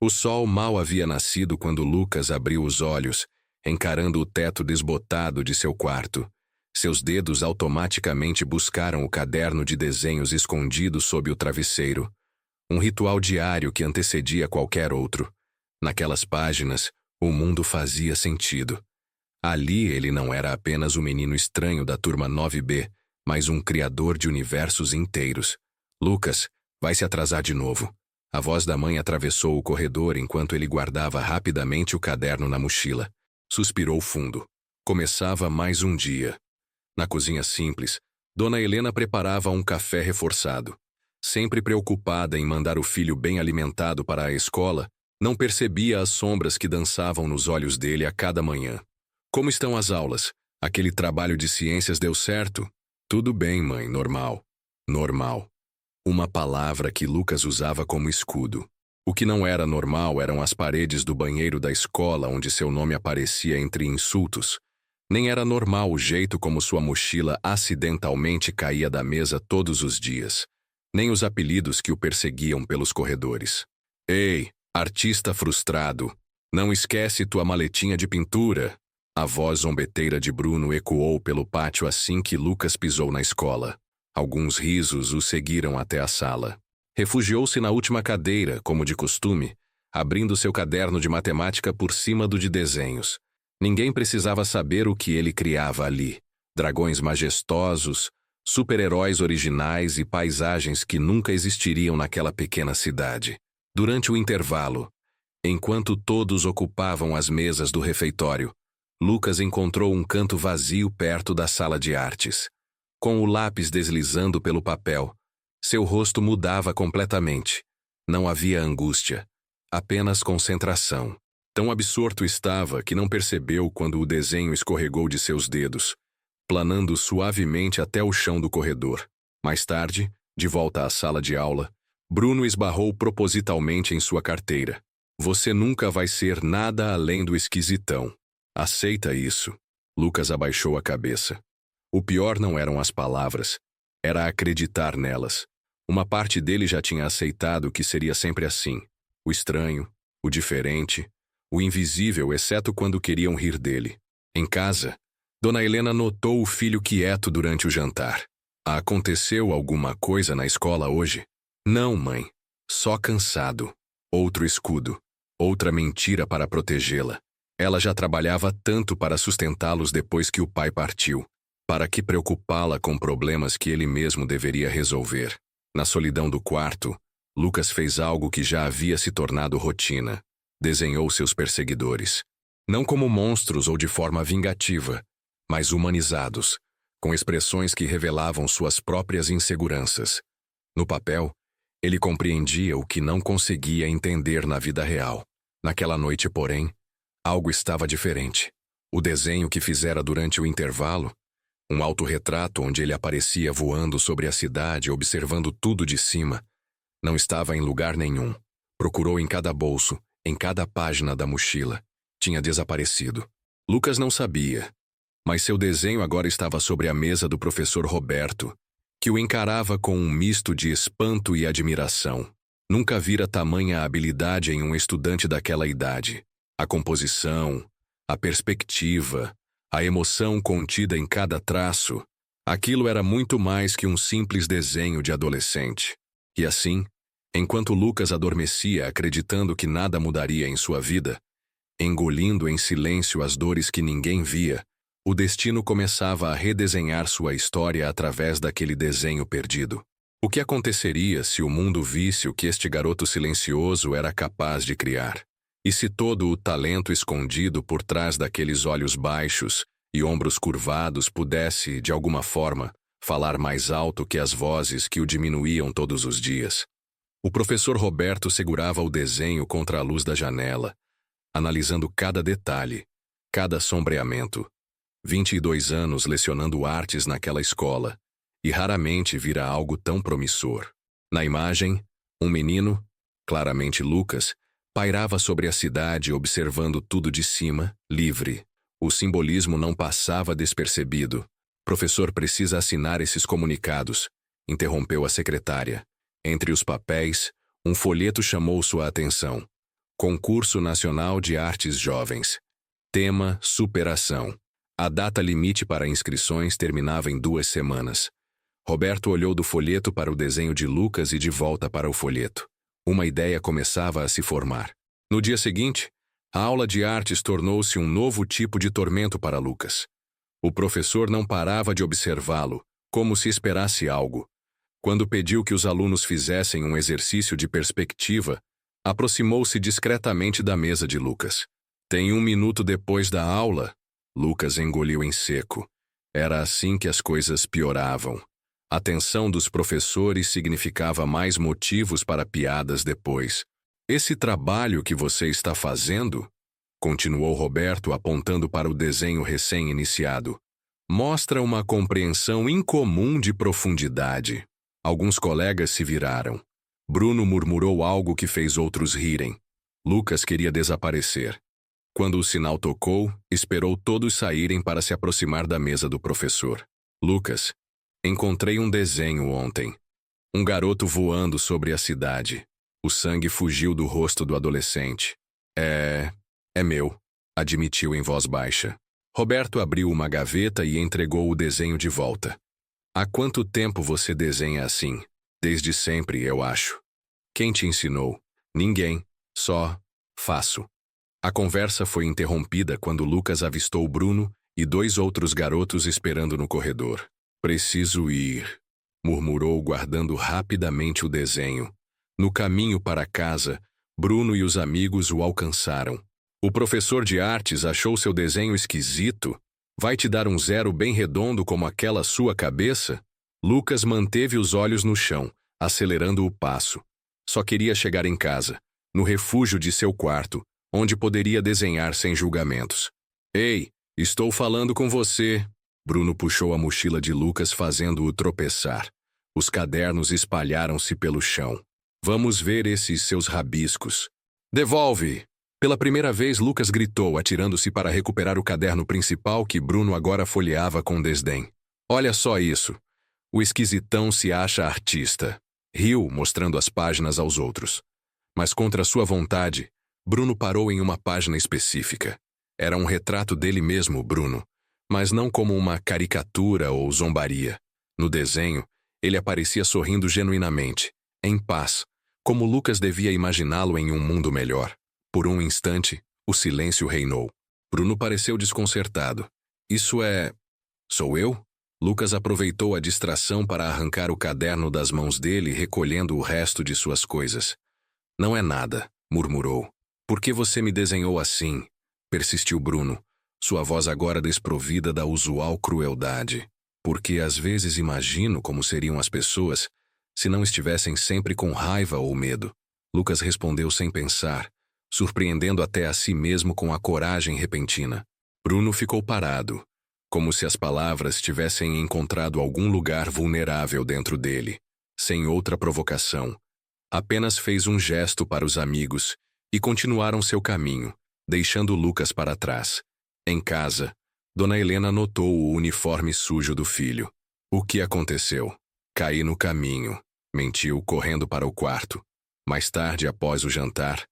O sol mal havia nascido quando Lucas abriu os olhos, encarando o teto desbotado de seu quarto. Seus dedos automaticamente buscaram o caderno de desenhos escondido sob o travesseiro. Um ritual diário que antecedia qualquer outro. Naquelas páginas, o mundo fazia sentido. Ali ele não era apenas um menino estranho da turma 9B, mas um criador de universos inteiros. Lucas, vai se atrasar de novo. A voz da mãe atravessou o corredor enquanto ele guardava rapidamente o caderno na mochila. Suspirou fundo. Começava mais um dia. Na cozinha simples, Dona Helena preparava um café reforçado. Sempre preocupada em mandar o filho bem alimentado para a escola, não percebia as sombras que dançavam nos olhos dele a cada manhã. Como estão as aulas? Aquele trabalho de ciências deu certo? Tudo bem, mãe, normal. Normal. Uma palavra que Lucas usava como escudo. O que não era normal eram as paredes do banheiro da escola onde seu nome aparecia entre insultos. Nem era normal o jeito como sua mochila acidentalmente caía da mesa todos os dias. Nem os apelidos que o perseguiam pelos corredores. Ei, artista frustrado, não esquece tua maletinha de pintura. A voz zombeteira de Bruno ecoou pelo pátio assim que Lucas pisou na escola. Alguns risos o seguiram até a sala. Refugiou-se na última cadeira, como de costume, abrindo seu caderno de matemática por cima do de desenhos. Ninguém precisava saber o que ele criava ali. Dragões majestosos, super-heróis originais e paisagens que nunca existiriam naquela pequena cidade. Durante o intervalo, enquanto todos ocupavam as mesas do refeitório, Lucas encontrou um canto vazio perto da sala de artes. Com o lápis deslizando pelo papel, seu rosto mudava completamente. Não havia angústia, apenas concentração. Tão absorto estava que não percebeu quando o desenho escorregou de seus dedos, planando suavemente até o chão do corredor. Mais tarde, de volta à sala de aula, Bruno esbarrou propositalmente em sua carteira. Você nunca vai ser nada além do esquisitão. Aceita isso. Lucas abaixou a cabeça. O pior não eram as palavras, era acreditar nelas. Uma parte dele já tinha aceitado que seria sempre assim. O estranho, o diferente, o invisível, exceto quando queriam rir dele. Em casa, Dona Helena notou o filho quieto durante o jantar. Aconteceu alguma coisa na escola hoje? Não, mãe. Só cansado. Outro escudo. Outra mentira para protegê-la. Ela já trabalhava tanto para sustentá-los depois que o pai partiu. Para que preocupá-la com problemas que ele mesmo deveria resolver? Na solidão do quarto, Lucas fez algo que já havia se tornado rotina. Desenhou seus perseguidores. Não como monstros ou de forma vingativa, mas humanizados, com expressões que revelavam suas próprias inseguranças. No papel, ele compreendia o que não conseguia entender na vida real. Naquela noite, porém, algo estava diferente. O desenho que fizera durante o intervalo, um autorretrato onde ele aparecia voando sobre a cidade, observando tudo de cima, não estava em lugar nenhum. Procurou em cada bolso, em cada página da mochila. Tinha desaparecido. Lucas não sabia, mas seu desenho agora estava sobre a mesa do professor Roberto, que o encarava com um misto de espanto e admiração. Nunca vira tamanha habilidade em um estudante daquela idade. A composição, a perspectiva, a emoção contida em cada traço, aquilo era muito mais que um simples desenho de adolescente. E assim, enquanto Lucas adormecia acreditando que nada mudaria em sua vida, engolindo em silêncio as dores que ninguém via, o destino começava a redesenhar sua história através daquele desenho perdido. O que aconteceria se o mundo visse o que este garoto silencioso era capaz de criar? E se todo o talento escondido por trás daqueles olhos baixos e ombros curvados pudesse, de alguma forma, falar mais alto que as vozes que o diminuíam todos os dias? O professor Roberto segurava o desenho contra a luz da janela, analisando cada detalhe, cada sombreamento. 22 anos lecionando artes naquela escola, e raramente vira algo tão promissor. Na imagem, um menino, claramente Lucas, pairava sobre a cidade observando tudo de cima, livre. O simbolismo não passava despercebido. Professor precisa assinar esses comunicados, interrompeu a secretária. Entre os papéis, um folheto chamou sua atenção. Concurso Nacional de Artes Jovens. Tema: superação. A data limite para inscrições terminava em 2 semanas. Roberto olhou do folheto para o desenho de Lucas e de volta para o folheto. Uma ideia começava a se formar. No dia seguinte, a aula de artes tornou-se um novo tipo de tormento para Lucas. O professor não parava de observá-lo, como se esperasse algo. Quando pediu que os alunos fizessem um exercício de perspectiva, aproximou-se discretamente da mesa de Lucas. Tem 1 minuto depois da aula. Lucas engoliu em seco. Era assim que as coisas pioravam. A tensão dos professores significava mais motivos para piadas depois. Esse trabalho que você está fazendo, continuou Roberto apontando para o desenho recém-iniciado, mostra uma compreensão incomum de profundidade. Alguns colegas se viraram. Bruno murmurou algo que fez outros rirem. Lucas queria desaparecer. Quando o sinal tocou, esperou todos saírem para se aproximar da mesa do professor. Lucas, encontrei um desenho ontem. Um garoto voando sobre a cidade. O sangue fugiu do rosto do adolescente. É meu, admitiu em voz baixa. Roberto abriu uma gaveta e entregou o desenho de volta. Há quanto tempo você desenha assim? Desde sempre, eu acho. Quem te ensinou? Ninguém. Só faço. A conversa foi interrompida quando Lucas avistou Bruno e 2 outros garotos esperando no corredor. Preciso ir, murmurou guardando rapidamente o desenho. No caminho para casa, Bruno e os amigos o alcançaram. O professor de artes achou seu desenho esquisito. Vai te dar um 0 bem redondo como aquela sua cabeça? Lucas manteve os olhos no chão, acelerando o passo. Só queria chegar em casa, no refúgio de seu quarto, onde poderia desenhar sem julgamentos. Ei, estou falando com você. Bruno puxou a mochila de Lucas fazendo-o tropeçar. Os cadernos espalharam-se pelo chão. Vamos ver esses seus rabiscos. Devolve! Pela primeira vez, Lucas gritou, atirando-se para recuperar o caderno principal que Bruno agora folheava com desdém. Olha só isso. O esquisitão se acha artista. Riu, mostrando as páginas aos outros. Mas contra sua vontade, Bruno parou em uma página específica. Era um retrato dele mesmo, Bruno, mas não como uma caricatura ou zombaria. No desenho, ele aparecia sorrindo genuinamente, em paz, como Lucas devia imaginá-lo em um mundo melhor. Por um instante, o silêncio reinou. Bruno pareceu desconcertado. Isso é... Sou eu? Lucas aproveitou a distração para arrancar o caderno das mãos dele, recolhendo o resto de suas coisas. Não é nada, murmurou. Por que você me desenhou assim? Persistiu Bruno, sua voz agora desprovida da usual crueldade. Porque às vezes imagino como seriam as pessoas se não estivessem sempre com raiva ou medo. Lucas respondeu sem pensar, surpreendendo até a si mesmo com a coragem repentina. Bruno ficou parado, como se as palavras tivessem encontrado algum lugar vulnerável dentro dele. Sem outra provocação, apenas fez um gesto para os amigos e continuaram seu caminho, deixando Lucas para trás. Em casa, Dona Helena notou o uniforme sujo do filho. O que aconteceu? Caí no caminho, mentiu, correndo para o quarto. Mais tarde, após o jantar,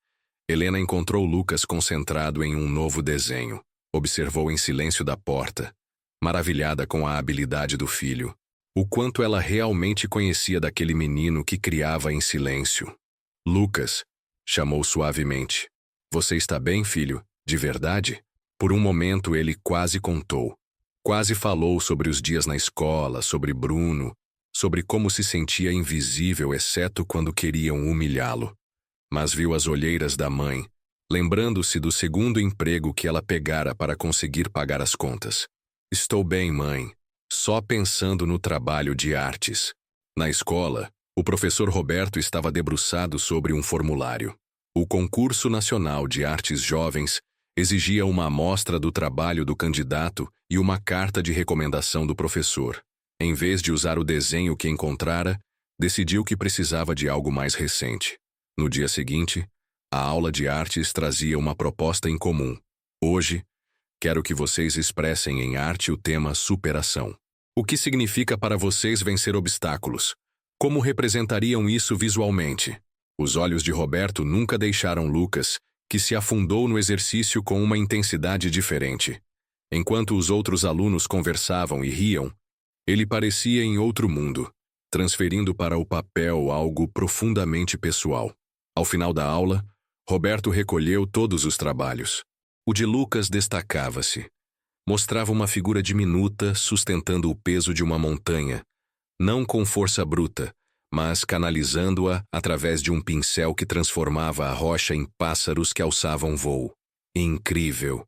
Helena encontrou Lucas concentrado em um novo desenho. Observou em silêncio da porta, maravilhada com a habilidade do filho. O quanto ela realmente conhecia daquele menino que criava em silêncio. Lucas, chamou suavemente. Você está bem, filho? De verdade? Por um momento ele quase contou. Quase falou sobre os dias na escola, sobre Bruno, sobre como se sentia invisível exceto quando queriam humilhá-lo. Mas viu as olheiras da mãe, lembrando-se do segundo emprego que ela pegara para conseguir pagar as contas. Estou bem, mãe. Só pensando no trabalho de artes. Na escola, o professor Roberto estava debruçado sobre um formulário. O Concurso Nacional de Artes Jovens exigia uma amostra do trabalho do candidato e uma carta de recomendação do professor. Em vez de usar o desenho que encontrara, decidiu que precisava de algo mais recente. No dia seguinte, a aula de artes trazia uma proposta em comum. Hoje, quero que vocês expressem em arte o tema superação. O que significa para vocês vencer obstáculos? Como representariam isso visualmente? Os olhos de Roberto nunca deixaram Lucas, que se afundou no exercício com uma intensidade diferente. Enquanto os outros alunos conversavam e riam, ele parecia em outro mundo, transferindo para o papel algo profundamente pessoal. Ao final da aula, Roberto recolheu todos os trabalhos. O de Lucas destacava-se. Mostrava uma figura diminuta sustentando o peso de uma montanha, não com força bruta, mas canalizando-a através de um pincel que transformava a rocha em pássaros que alçavam voo. Incrível,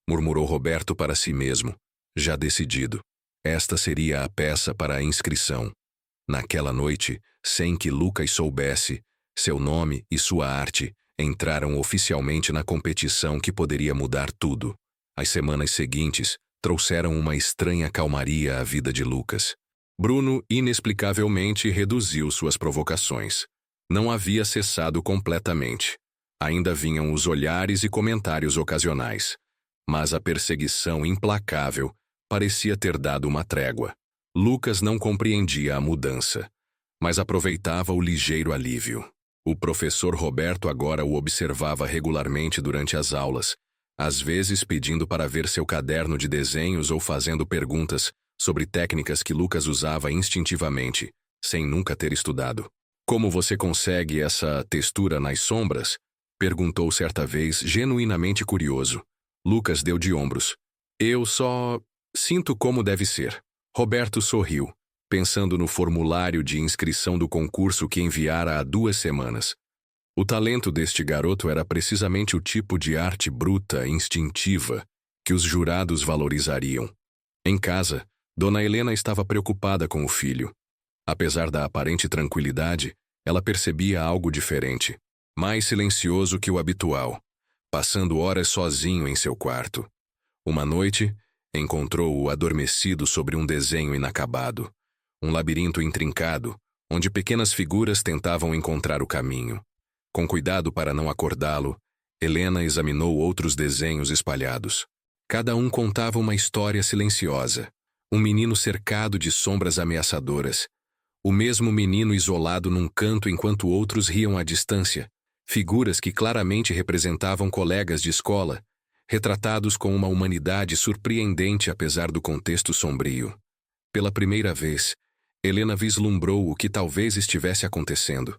murmurou Roberto para si mesmo, já decidido. Esta seria a peça para a inscrição. Naquela noite, sem que Lucas soubesse, seu nome e sua arte entraram oficialmente na competição que poderia mudar tudo. As semanas seguintes trouxeram uma estranha calmaria à vida de Lucas. Bruno inexplicavelmente reduziu suas provocações. Não havia cessado completamente. Ainda vinham os olhares e comentários ocasionais. Mas a perseguição implacável parecia ter dado uma trégua. Lucas não compreendia a mudança, mas aproveitava o ligeiro alívio. O professor Roberto agora o observava regularmente durante as aulas, às vezes pedindo para ver seu caderno de desenhos ou fazendo perguntas sobre técnicas que Lucas usava instintivamente, sem nunca ter estudado. Como você consegue essa textura nas sombras? Perguntou certa vez, genuinamente curioso. Lucas deu de ombros. Eu só sinto como deve ser. Roberto sorriu, pensando no formulário de inscrição do concurso que enviara há 2 semanas. O talento deste garoto era precisamente o tipo de arte bruta, instintiva, que os jurados valorizariam. Em casa, Dona Helena estava preocupada com o filho. Apesar da aparente tranquilidade, ela percebia algo diferente, mais silencioso que o habitual, passando horas sozinho em seu quarto. Uma noite, encontrou-o adormecido sobre um desenho inacabado, um labirinto intrincado, onde pequenas figuras tentavam encontrar o caminho. Com cuidado para não acordá-lo, Helena examinou outros desenhos espalhados. Cada um contava uma história silenciosa. Um menino cercado de sombras ameaçadoras. O mesmo menino isolado num canto enquanto outros riam à distância. Figuras que claramente representavam colegas de escola, retratados com uma humanidade surpreendente apesar do contexto sombrio. Pela primeira vez, Helena vislumbrou o que talvez estivesse acontecendo.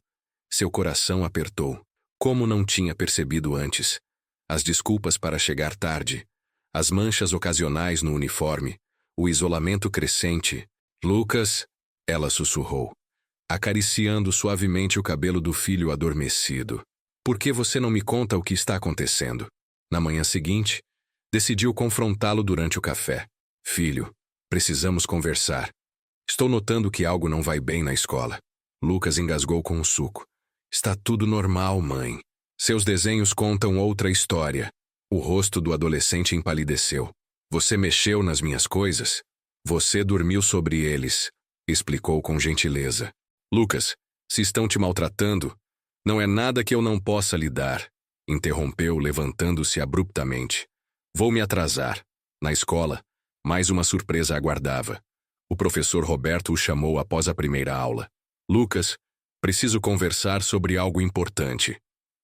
Seu coração apertou, como não tinha percebido antes. As desculpas para chegar tarde, as manchas ocasionais no uniforme, o isolamento crescente. Lucas, ela sussurrou, acariciando suavemente o cabelo do filho adormecido. Por que você não me conta o que está acontecendo? Na manhã seguinte, decidiu confrontá-lo durante o café. Filho, precisamos conversar. Estou notando que algo não vai bem na escola. Lucas engasgou com um suco. Está tudo normal, mãe. Seus desenhos contam outra história. O rosto do adolescente empalideceu. Você mexeu nas minhas coisas? Você dormiu sobre eles, explicou com gentileza. Lucas, se estão te maltratando, não é nada que eu não possa lhe dar, interrompeu, levantando-se abruptamente. Vou me atrasar. Na escola, mais uma surpresa aguardava. O professor Roberto o chamou após a primeira aula. Lucas, preciso conversar sobre algo importante.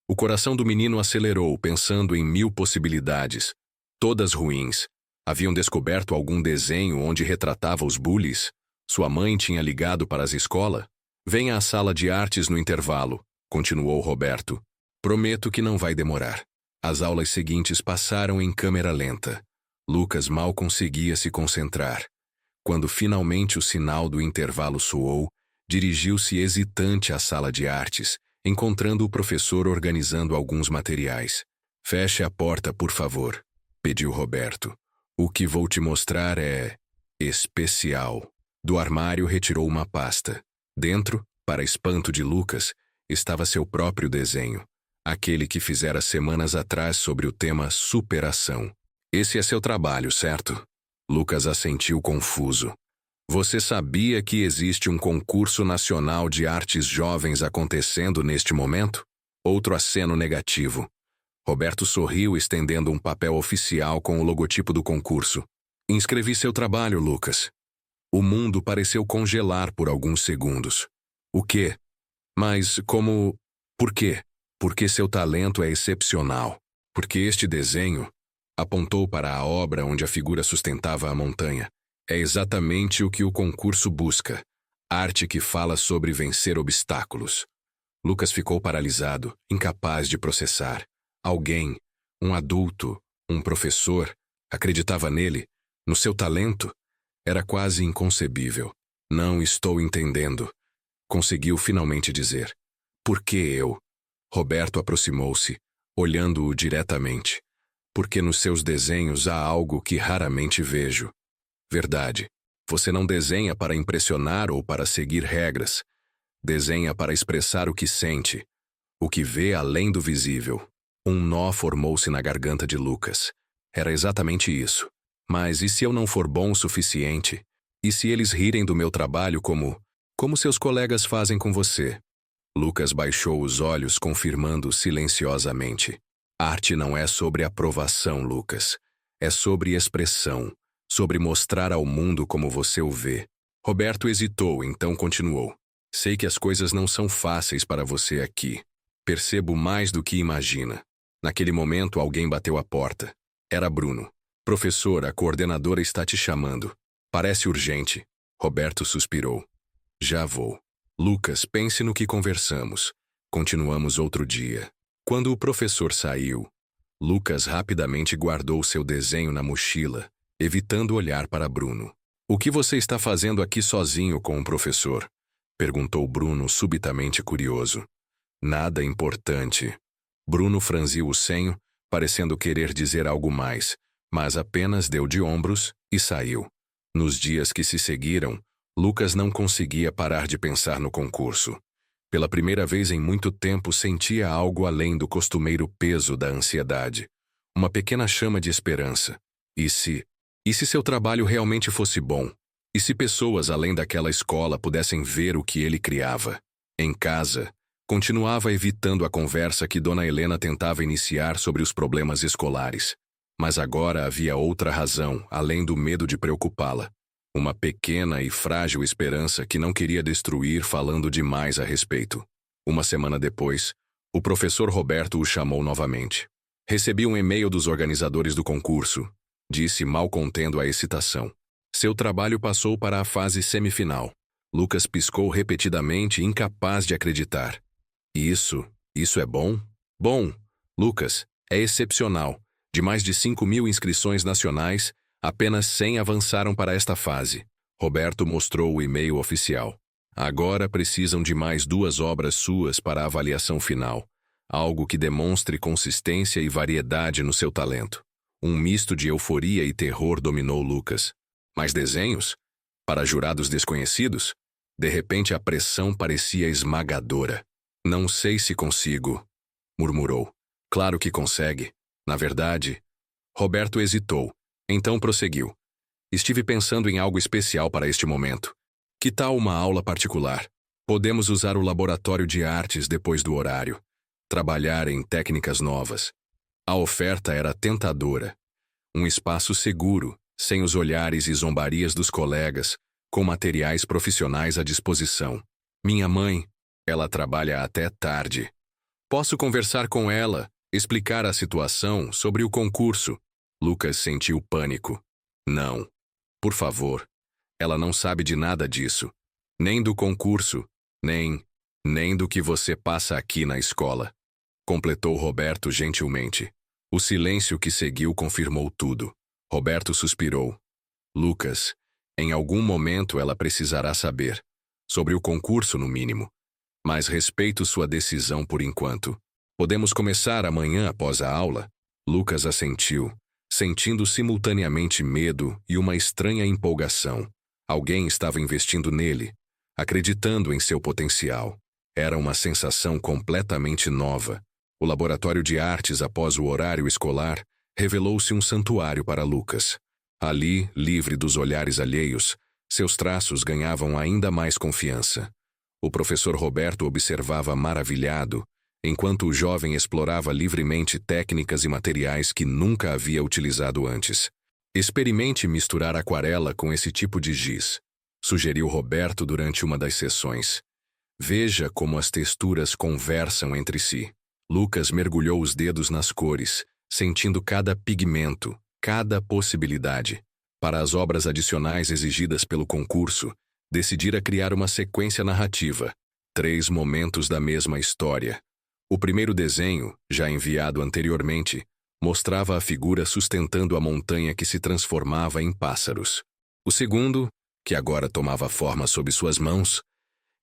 O coração do menino acelerou, pensando em 1000 possibilidades, todas ruins. Haviam descoberto algum desenho onde retratava os bullies? Sua mãe tinha ligado para as escolas? Venha à sala de artes no intervalo, continuou Roberto. Prometo que não vai demorar. As aulas seguintes passaram em câmera lenta. Lucas mal conseguia se concentrar. Quando finalmente o sinal do intervalo soou, dirigiu-se hesitante à sala de artes, encontrando o professor organizando alguns materiais. Feche a porta, por favor, pediu Roberto. O que vou te mostrar é especial. Do armário retirou uma pasta. Dentro, para espanto de Lucas, estava seu próprio desenho, aquele que fizera semanas atrás sobre o tema superação. Esse é seu trabalho, certo? Lucas assentiu confuso. Você sabia que existe um concurso nacional de artes jovens acontecendo neste momento? Outro aceno negativo. Roberto sorriu, estendendo um papel oficial com o logotipo do concurso. Inscrevi seu trabalho, Lucas. O mundo pareceu congelar por alguns segundos. O quê? Mas como... Por quê? Porque seu talento é excepcional. Porque este desenho, apontou para a obra onde a figura sustentava a montanha, é exatamente o que o concurso busca. Arte que fala sobre vencer obstáculos. Lucas ficou paralisado, incapaz de processar. Alguém, um adulto, um professor, acreditava nele, no seu talento. Era quase inconcebível. Não estou entendendo. Conseguiu finalmente dizer. Por que eu? Roberto aproximou-se, olhando-o diretamente. Porque nos seus desenhos há algo que raramente vejo. Verdade. Você não desenha para impressionar ou para seguir regras. Desenha para expressar o que sente, o que vê além do visível. Um nó formou-se na garganta de Lucas. Era exatamente isso. Mas e se eu não for bom o suficiente? E se eles rirem do meu trabalho como seus colegas fazem com você? Lucas baixou os olhos, confirmando silenciosamente. Arte não é sobre aprovação, Lucas. É sobre expressão, sobre mostrar ao mundo como você o vê. Roberto hesitou, então continuou. Sei que as coisas não são fáceis para você aqui. Percebo mais do que imagina. Naquele momento, alguém bateu à porta. Era Bruno. Professor, a coordenadora está te chamando. Parece urgente. Roberto suspirou. Já vou. Lucas, pense no que conversamos. Continuamos outro dia. Quando o professor saiu, Lucas rapidamente guardou seu desenho na mochila, evitando olhar para Bruno. O que você está fazendo aqui sozinho com o professor? Perguntou Bruno subitamente curioso. Nada importante. Bruno franziu o senho, parecendo querer dizer algo mais, mas apenas deu de ombros e saiu. Nos dias que se seguiram, Lucas não conseguia parar de pensar no concurso. Pela primeira vez em muito tempo sentia algo além do costumeiro peso da ansiedade. Uma pequena chama de esperança. E se seu trabalho realmente fosse bom? E se pessoas além daquela escola pudessem ver o que ele criava? Em casa, continuava evitando a conversa que Dona Helena tentava iniciar sobre os problemas escolares. Mas agora havia outra razão, além do medo de preocupá-la. Uma pequena e frágil esperança que não queria destruir falando demais a respeito. Uma semana depois, o professor Roberto o chamou novamente. Recebi um e-mail dos organizadores do concurso, disse, mal contendo a excitação. Seu trabalho passou para a fase semifinal. Lucas piscou repetidamente, incapaz de acreditar. Isso é bom? Bom, Lucas, é excepcional. De mais de 5.000 inscrições nacionais, apenas 100 avançaram para esta fase. Roberto mostrou o e-mail oficial. Agora precisam de mais 2 obras suas para a avaliação final. Algo que demonstre consistência e variedade no seu talento. Um misto de euforia e terror dominou Lucas. Mais desenhos? Para jurados desconhecidos? De repente a pressão parecia esmagadora. Não sei se consigo, murmurou. Claro que consegue. Na verdade, Roberto hesitou. Então prosseguiu. Estive pensando em algo especial para este momento. Que tal uma aula particular? Podemos usar o laboratório de artes depois do horário. Trabalhar em técnicas novas. A oferta era tentadora. Um espaço seguro, sem os olhares e zombarias dos colegas, com materiais profissionais à disposição. Minha mãe, ela trabalha até tarde. Posso conversar com ela, explicar a situação sobre o concurso. Lucas sentiu pânico. Não. Por favor. Ela não sabe de nada disso. Nem do concurso, nem do que você passa aqui na escola. Completou Roberto gentilmente. O silêncio que seguiu confirmou tudo. Roberto suspirou. Lucas, em algum momento ela precisará saber. Sobre o concurso, no mínimo. Mas respeito sua decisão por enquanto. Podemos começar amanhã após a aula? Lucas assentiu, sentindo simultaneamente medo e uma estranha empolgação. Alguém estava investindo nele, acreditando em seu potencial. Era uma sensação completamente nova. O laboratório de artes após o horário escolar revelou-se um santuário para Lucas. Ali, livre dos olhares alheios, seus traços ganhavam ainda mais confiança. O professor Roberto observava maravilhado, enquanto o jovem explorava livremente técnicas e materiais que nunca havia utilizado antes. Experimente misturar aquarela com esse tipo de giz, sugeriu Roberto durante uma das sessões. Veja como as texturas conversam entre si. Lucas mergulhou os dedos nas cores, sentindo cada pigmento, cada possibilidade. Para as obras adicionais exigidas pelo concurso, decidira criar uma sequência narrativa, 3 momentos da mesma história. O primeiro desenho, já enviado anteriormente, mostrava a figura sustentando a montanha que se transformava em pássaros. O segundo, que agora tomava forma sob suas mãos,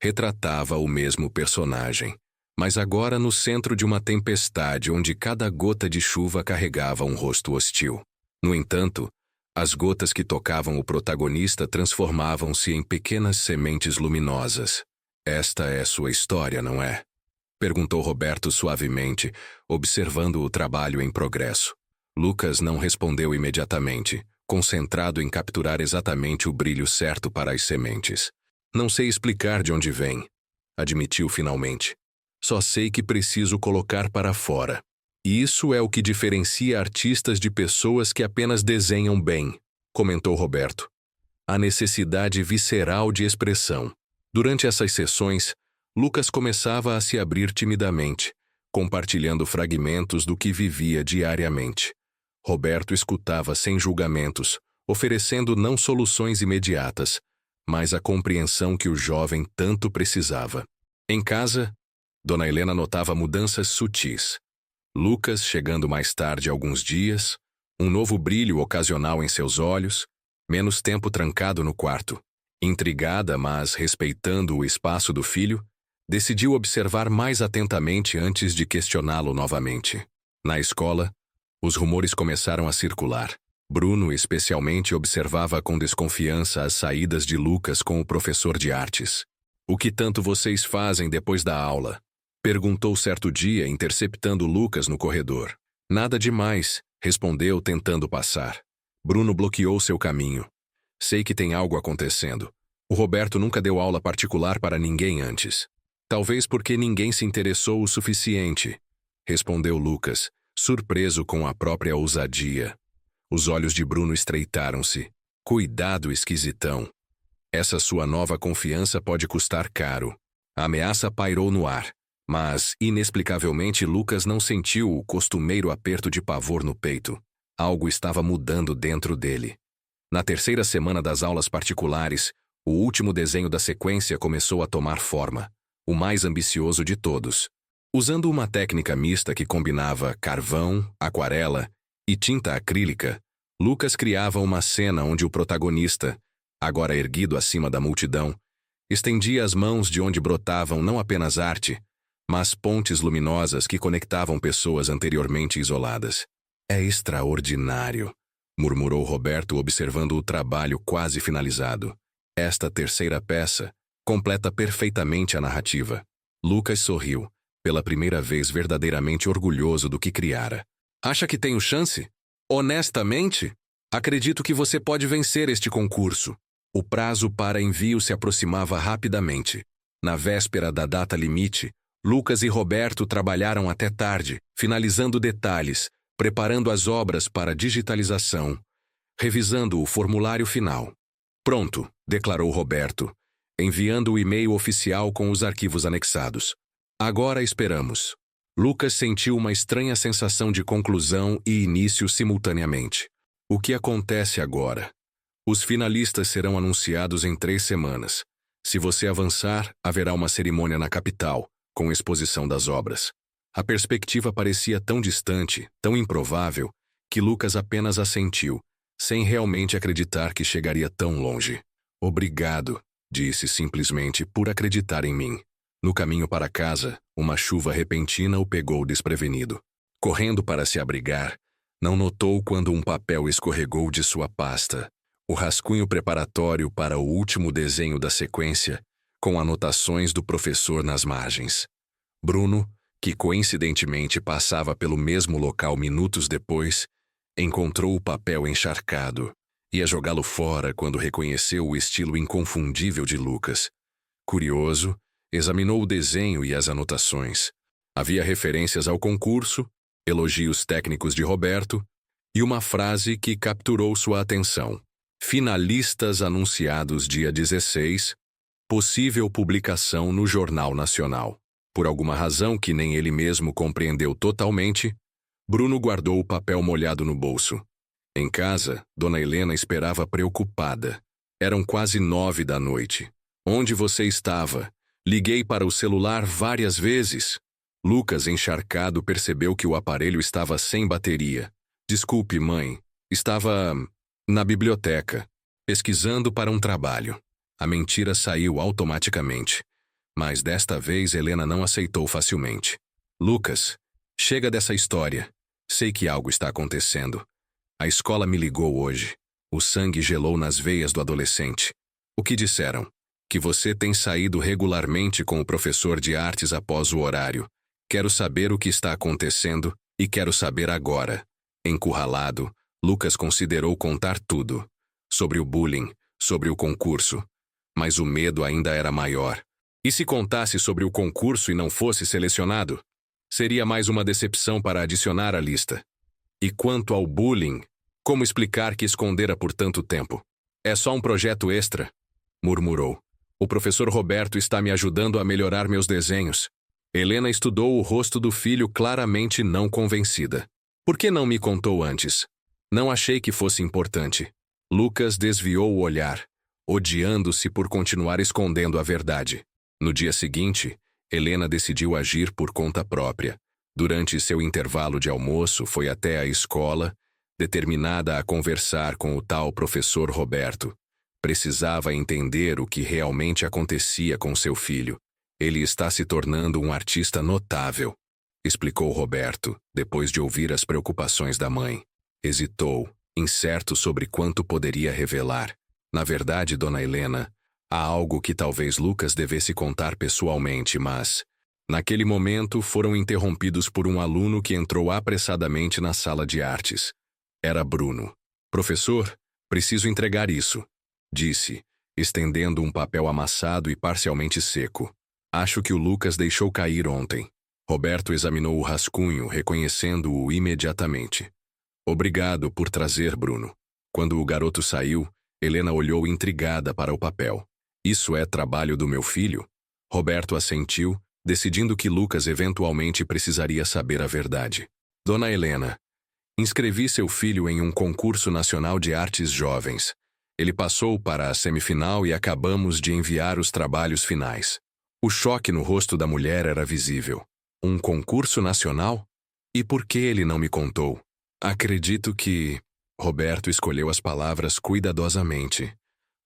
retratava o mesmo personagem, mas agora no centro de uma tempestade onde cada gota de chuva carregava um rosto hostil. No entanto, as gotas que tocavam o protagonista transformavam-se em pequenas sementes luminosas. Esta é sua história, não é? Perguntou Roberto suavemente, observando o trabalho em progresso. Lucas não respondeu imediatamente, concentrado em capturar exatamente o brilho certo para as sementes. Não sei explicar de onde vem, admitiu finalmente. Só sei que preciso colocar para fora. E isso é o que diferencia artistas de pessoas que apenas desenham bem, comentou Roberto. A necessidade visceral de expressão. Durante essas sessões, Lucas começava a se abrir timidamente, compartilhando fragmentos do que vivia diariamente. Roberto escutava sem julgamentos, oferecendo não soluções imediatas, mas a compreensão que o jovem tanto precisava. Em casa, Dona Helena notava mudanças sutis. Lucas chegando mais tarde alguns dias, um novo brilho ocasional em seus olhos, menos tempo trancado no quarto. Intrigada, mas respeitando o espaço do filho, decidiu observar mais atentamente antes de questioná-lo novamente. Na escola, os rumores começaram a circular. Bruno especialmente observava com desconfiança as saídas de Lucas com o professor de artes. "O que tanto vocês fazem depois da aula?" perguntou certo dia, interceptando Lucas no corredor. "Nada demais", respondeu, tentando passar. Bruno bloqueou seu caminho. "Sei que tem algo acontecendo. O Roberto nunca deu aula particular para ninguém antes. Talvez porque ninguém se interessou o suficiente", respondeu Lucas, surpreso com a própria ousadia. Os olhos de Bruno estreitaram-se. "Cuidado, esquisitão. Essa sua nova confiança pode custar caro." A ameaça pairou no ar, mas, inexplicavelmente, Lucas não sentiu o costumeiro aperto de pavor no peito. Algo estava mudando dentro dele. Na terceira semana das aulas particulares, o último desenho da sequência começou a tomar forma, o mais ambicioso de todos. Usando uma técnica mista que combinava carvão, aquarela e tinta acrílica, Lucas criava uma cena onde o protagonista, agora erguido acima da multidão, estendia as mãos de onde brotavam não apenas arte, mas pontes luminosas que conectavam pessoas anteriormente isoladas. "É extraordinário", murmurou Roberto, observando o trabalho quase finalizado. "Esta terceira peça completa perfeitamente a narrativa." Lucas sorriu, pela primeira vez verdadeiramente orgulhoso do que criara. "Acha que tenho chance? Honestamente, acredito que você pode vencer este concurso." O prazo para envio se aproximava rapidamente. Na véspera da data limite, Lucas e Roberto trabalharam até tarde, finalizando detalhes, preparando as obras para digitalização, revisando o formulário final. "Pronto", declarou Roberto, enviando o e-mail oficial com os arquivos anexados. "Agora esperamos." Lucas sentiu uma estranha sensação de conclusão e início simultaneamente. "O que acontece agora?" "Os finalistas serão anunciados em 3 semanas. Se você avançar, haverá uma cerimônia na capital, com exposição das obras." A perspectiva parecia tão distante, tão improvável, que Lucas apenas assentiu, sem realmente acreditar que chegaria tão longe. "Obrigado", disse simplesmente, "por acreditar em mim." No caminho para casa, uma chuva repentina o pegou desprevenido. Correndo para se abrigar, não notou quando um papel escorregou de sua pasta. O rascunho preparatório para o último desenho da sequência, com anotações do professor nas margens. Bruno, que coincidentemente passava pelo mesmo local minutos depois, encontrou o papel encharcado. Ia jogá-lo fora quando reconheceu o estilo inconfundível de Lucas. Curioso, examinou o desenho e as anotações. Havia referências ao concurso, elogios técnicos de Roberto e uma frase que capturou sua atenção. "Finalistas anunciados dia 16, possível publicação no Jornal Nacional." Por alguma razão que nem ele mesmo compreendeu totalmente, Bruno guardou o papel molhado no bolso. Em casa, Dona Helena esperava preocupada. Eram quase 9 da noite. Onde você estava? Liguei para o celular várias vezes. Lucas, encharcado, percebeu que o aparelho estava sem bateria. Desculpe, mãe. Estava na biblioteca, pesquisando para um trabalho. A mentira saiu automaticamente. Mas desta vez Helena não aceitou facilmente. Lucas, chega dessa história. Sei que algo está acontecendo. A escola me ligou hoje. O sangue gelou nas veias do adolescente. O que disseram? Que você tem saído regularmente com o professor de artes após o horário. Quero saber o que está acontecendo e quero saber agora. Encurralado, Lucas considerou contar tudo. Sobre o bullying, sobre o concurso. Mas o medo ainda era maior. E se contasse sobre o concurso e não fosse selecionado? Seria mais uma decepção para adicionar à lista. E quanto ao bullying, como explicar que escondera por tanto tempo? É só um projeto extra, murmurou. O professor Roberto está me ajudando a melhorar meus desenhos. Helena estudou o rosto do filho claramente não convencida. Por que não me contou antes? Não achei que fosse importante. Lucas desviou o olhar, odiando-se por continuar escondendo a verdade. No dia seguinte, Helena decidiu agir por conta própria. Durante seu intervalo de almoço, foi até a escola, determinada a conversar com o tal professor Roberto. Precisava entender o que realmente acontecia com seu filho. Ele está se tornando um artista notável, explicou Roberto, depois de ouvir as preocupações da mãe. Hesitou, incerto sobre quanto poderia revelar. Na verdade, Dona Helena, há algo que talvez Lucas devesse contar pessoalmente, mas, naquele momento, foram interrompidos por um aluno que entrou apressadamente na sala de artes. Era Bruno. Professor, preciso entregar isso, disse, estendendo um papel amassado e parcialmente seco. Acho que o Lucas deixou cair ontem. Roberto examinou o rascunho, reconhecendo-o imediatamente. Obrigado por trazer, Bruno. Quando o garoto saiu, Helena olhou intrigada para o papel. Isso é trabalho do meu filho? Roberto assentiu, decidindo que Lucas eventualmente precisaria saber a verdade. Dona Helena, inscrevi seu filho em um concurso nacional de artes jovens. Ele passou para a semifinal e acabamos de enviar os trabalhos finais. O choque no rosto da mulher era visível. Um concurso nacional? E por que ele não me contou? Acredito que... Roberto escolheu as palavras cuidadosamente.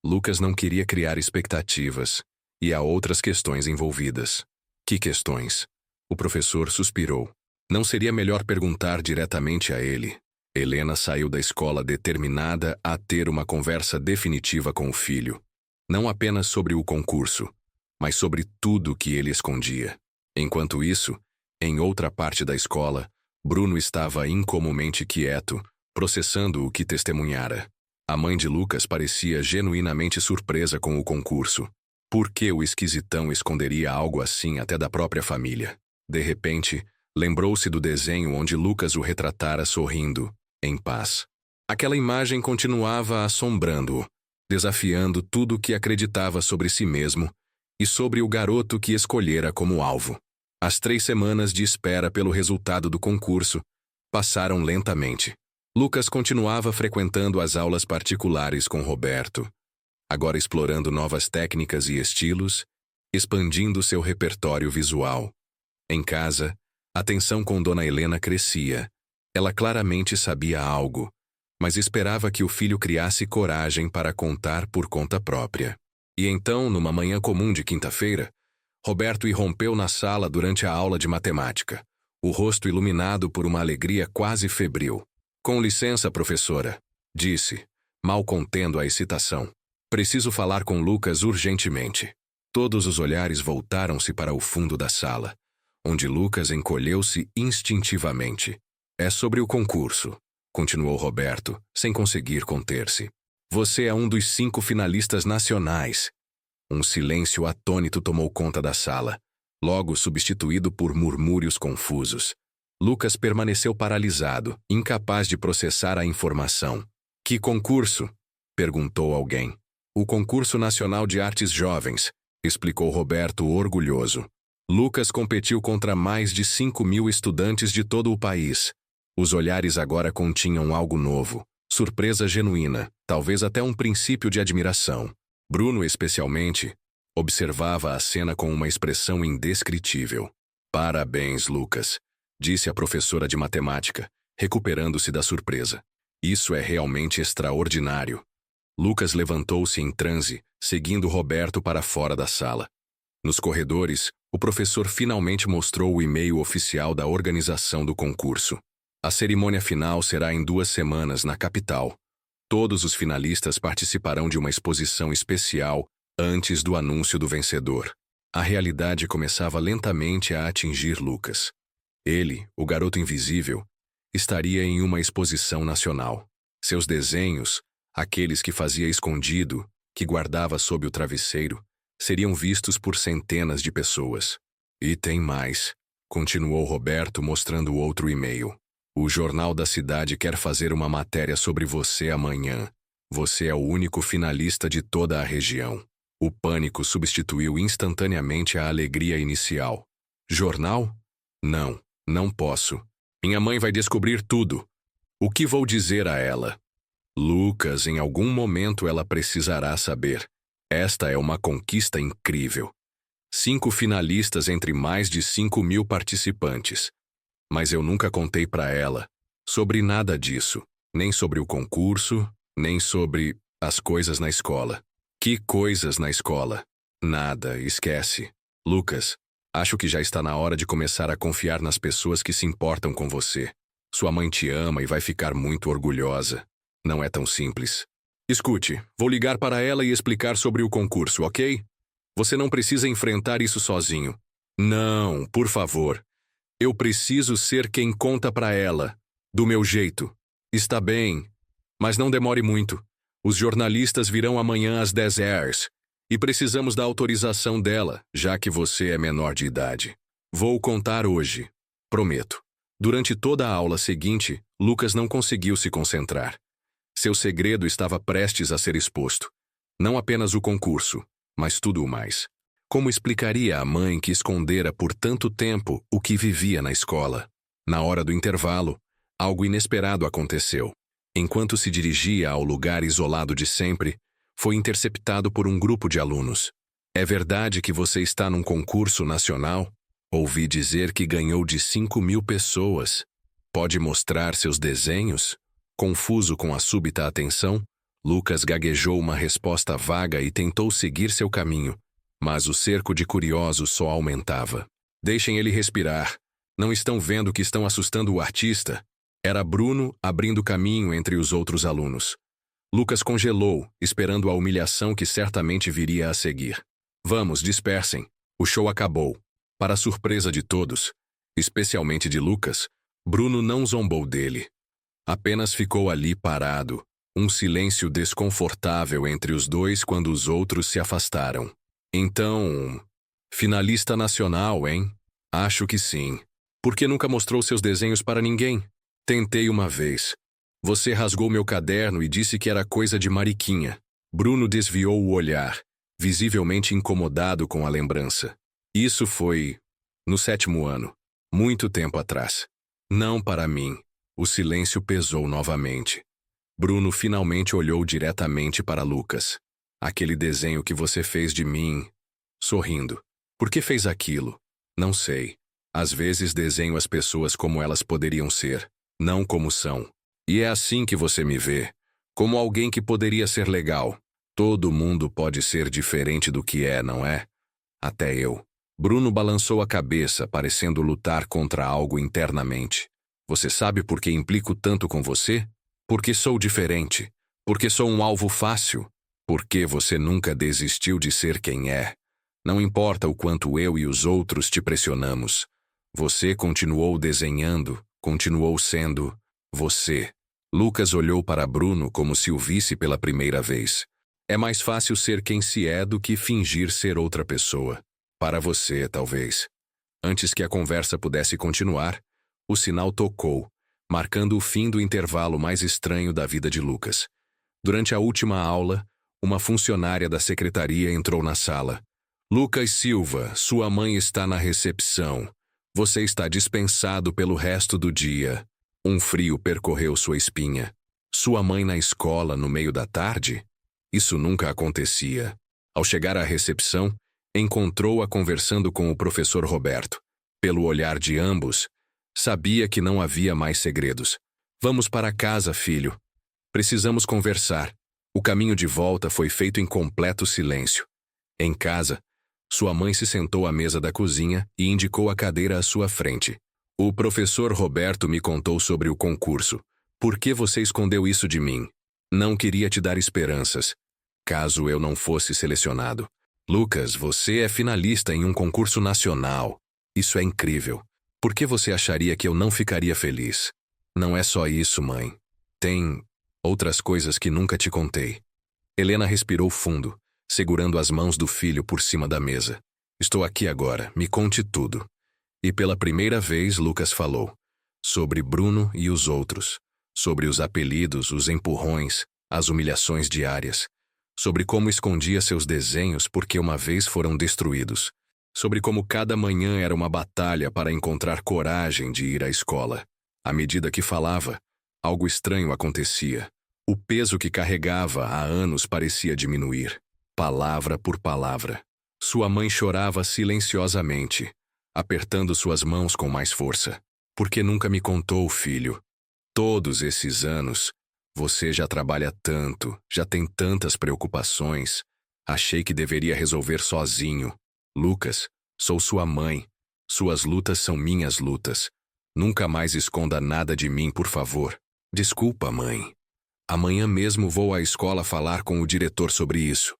Lucas não queria criar expectativas. E há outras questões envolvidas. Que questões? O professor suspirou. Não seria melhor perguntar diretamente a ele? Helena saiu da escola determinada a ter uma conversa definitiva com o filho. Não apenas sobre o concurso, mas sobre tudo que ele escondia. Enquanto isso, em outra parte da escola, Bruno estava incomumente quieto, processando o que testemunhara. A mãe de Lucas parecia genuinamente surpresa com o concurso. Por que o esquisitão esconderia algo assim até da própria família? De repente, lembrou-se do desenho onde Lucas o retratara sorrindo, em paz. Aquela imagem continuava assombrando-o, desafiando tudo o que acreditava sobre si mesmo e sobre o garoto que escolhera como alvo. As 3 semanas de espera pelo resultado do concurso passaram lentamente. Lucas continuava frequentando as aulas particulares com Roberto, agora explorando novas técnicas e estilos, expandindo seu repertório visual. Em casa, a tensão com Dona Helena crescia. Ela claramente sabia algo, mas esperava que o filho criasse coragem para contar por conta própria. E então, numa manhã comum de quinta-feira, Roberto irrompeu na sala durante a aula de matemática, o rosto iluminado por uma alegria quase febril. Com licença, professora, disse, mal contendo a excitação. Preciso falar com Lucas urgentemente. Todos os olhares voltaram-se para o fundo da sala, onde Lucas encolheu-se instintivamente. É sobre o concurso, continuou Roberto, sem conseguir conter-se. Você é um dos 5 finalistas nacionais. Um silêncio atônito tomou conta da sala, logo substituído por murmúrios confusos. Lucas permaneceu paralisado, incapaz de processar a informação. Que concurso? Perguntou alguém. O Concurso Nacional de Artes Jovens, explicou Roberto orgulhoso. Lucas competiu contra mais de 5.000 estudantes de todo o país. Os olhares agora continham algo novo, surpresa genuína, talvez até um princípio de admiração. Bruno, especialmente, observava a cena com uma expressão indescritível. Parabéns, Lucas, disse a professora de matemática, recuperando-se da surpresa. Isso é realmente extraordinário. Lucas levantou-se em transe, seguindo Roberto para fora da sala. Nos corredores, o professor finalmente mostrou o e-mail oficial da organização do concurso. A cerimônia final será em 2 semanas na capital. Todos os finalistas participarão de uma exposição especial antes do anúncio do vencedor. A realidade começava lentamente a atingir Lucas. Ele, o garoto invisível, estaria em uma exposição nacional. Seus desenhos, aqueles que fazia escondido, que guardava sob o travesseiro, seriam vistos por centenas de pessoas. E tem mais, continuou Roberto mostrando outro e-mail. O jornal da cidade quer fazer uma matéria sobre você amanhã. Você é o único finalista de toda a região. O pânico substituiu instantaneamente a alegria inicial. Jornal? Não, não posso. Minha mãe vai descobrir tudo. O que vou dizer a ela? Lucas, em algum momento ela precisará saber. Esta é uma conquista incrível. 5 finalistas entre mais de 5.000 participantes. Mas eu nunca contei para ela sobre nada disso. Nem sobre o concurso, nem sobre as coisas na escola. Que coisas na escola? Nada, esquece. Lucas, acho que já está na hora de começar a confiar nas pessoas que se importam com você. Sua mãe te ama e vai ficar muito orgulhosa. Não é tão simples. Escute, vou ligar para ela e explicar sobre o concurso, ok? Você não precisa enfrentar isso sozinho. Não, por favor. Eu preciso ser quem conta para ela. Do meu jeito. Está bem. Mas não demore muito. Os jornalistas virão amanhã às 10 horas. E precisamos da autorização dela, já que você é menor de idade. Vou contar hoje. Prometo. Durante toda a aula seguinte, Lucas não conseguiu se concentrar. Seu segredo estava prestes a ser exposto. Não apenas o concurso, mas tudo o mais. Como explicaria à mãe que escondera por tanto tempo o que vivia na escola? Na hora do intervalo, algo inesperado aconteceu. Enquanto se dirigia ao lugar isolado de sempre, foi interceptado por um grupo de alunos. É verdade que você está num concurso nacional? Ouvi dizer que ganhou de 5.000 pessoas. Pode mostrar seus desenhos? Confuso com a súbita atenção, Lucas gaguejou uma resposta vaga e tentou seguir seu caminho, mas o cerco de curiosos só aumentava. Deixem ele respirar. Não estão vendo que estão assustando o artista? Era Bruno abrindo caminho entre os outros alunos. Lucas congelou, esperando a humilhação que certamente viria a seguir. Vamos, dispersem. O show acabou. Para a surpresa de todos, especialmente de Lucas, Bruno não zombou dele. Apenas ficou ali parado, um silêncio desconfortável entre os dois quando os outros se afastaram. Então, finalista nacional, hein? Acho que sim. Por que nunca mostrou seus desenhos para ninguém? Tentei uma vez. Você rasgou meu caderno e disse que era coisa de mariquinha. Bruno desviou o olhar, visivelmente incomodado com a lembrança. Isso foi no 7º ano, muito tempo atrás. Não para mim. O silêncio pesou novamente. Bruno finalmente olhou diretamente para Lucas. Aquele desenho que você fez de mim, sorrindo. Por que fez aquilo? Não sei. Às vezes desenho as pessoas como elas poderiam ser, não como são. E é assim que você me vê, como alguém que poderia ser legal. Todo mundo pode ser diferente do que é, não é? Até eu. Bruno balançou a cabeça, parecendo lutar contra algo internamente. Você sabe por que implico tanto com você? Porque sou diferente. Porque sou um alvo fácil. Porque você nunca desistiu de ser quem é. Não importa o quanto eu e os outros te pressionamos. Você continuou desenhando, continuou sendo você. Lucas olhou para Bruno como se o visse pela primeira vez. É mais fácil ser quem se é do que fingir ser outra pessoa. Para você, talvez. Antes que a conversa pudesse continuar, o sinal tocou, marcando o fim do intervalo mais estranho da vida de Lucas. Durante a última aula, uma funcionária da secretaria entrou na sala. Lucas Silva, sua mãe está na recepção. Você está dispensado pelo resto do dia. Um frio percorreu sua espinha. Sua mãe na escola no meio da tarde? Isso nunca acontecia. Ao chegar à recepção, encontrou-a conversando com o professor Roberto. Pelo olhar de ambos, sabia que não havia mais segredos. Vamos para casa, filho. Precisamos conversar. O caminho de volta foi feito em completo silêncio. Em casa, sua mãe se sentou à mesa da cozinha e indicou a cadeira à sua frente. O professor Roberto me contou sobre o concurso. Por que você escondeu isso de mim? Não queria te dar esperanças, caso eu não fosse selecionado. Lucas, você é finalista em um concurso nacional. Isso é incrível. Por que você acharia que eu não ficaria feliz? Não é só isso, mãe. Tem outras coisas que nunca te contei. Helena respirou fundo, segurando as mãos do filho por cima da mesa. Estou aqui agora, me conte tudo. E pela primeira vez Lucas falou. Sobre Bruno e os outros. Sobre os apelidos, os empurrões, as humilhações diárias. Sobre como escondia seus desenhos porque uma vez foram destruídos. Sobre como cada manhã era uma batalha para encontrar coragem de ir à escola. À medida que falava, algo estranho acontecia. O peso que carregava há anos parecia diminuir, palavra por palavra. Sua mãe chorava silenciosamente, apertando suas mãos com mais força. Por que nunca me contou, filho? Todos esses anos, você já trabalha tanto, já tem tantas preocupações. Achei que deveria resolver sozinho. Lucas, sou sua mãe. Suas lutas são minhas lutas. Nunca mais esconda nada de mim, por favor. Desculpa, mãe. Amanhã mesmo vou à escola falar com o diretor sobre isso.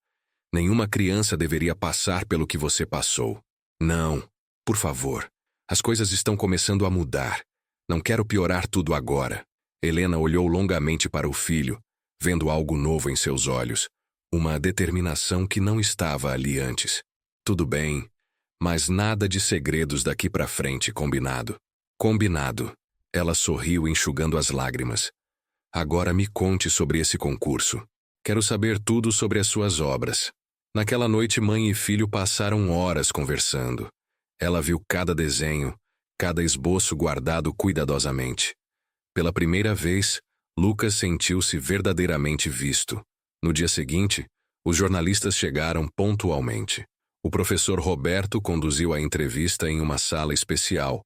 Nenhuma criança deveria passar pelo que você passou. Não, por favor. As coisas estão começando a mudar. Não quero piorar tudo agora. Helena olhou longamente para o filho, vendo algo novo em seus olhos. Uma determinação que não estava ali antes. Tudo bem, mas nada de segredos daqui para frente, combinado? Combinado. Ela sorriu enxugando as lágrimas. Agora me conte sobre esse concurso. Quero saber tudo sobre as suas obras. Naquela noite, mãe e filho passaram horas conversando. Ela viu cada desenho, cada esboço guardado cuidadosamente. Pela primeira vez, Lucas sentiu-se verdadeiramente visto. No dia seguinte, os jornalistas chegaram pontualmente. O professor Roberto conduziu a entrevista em uma sala especial,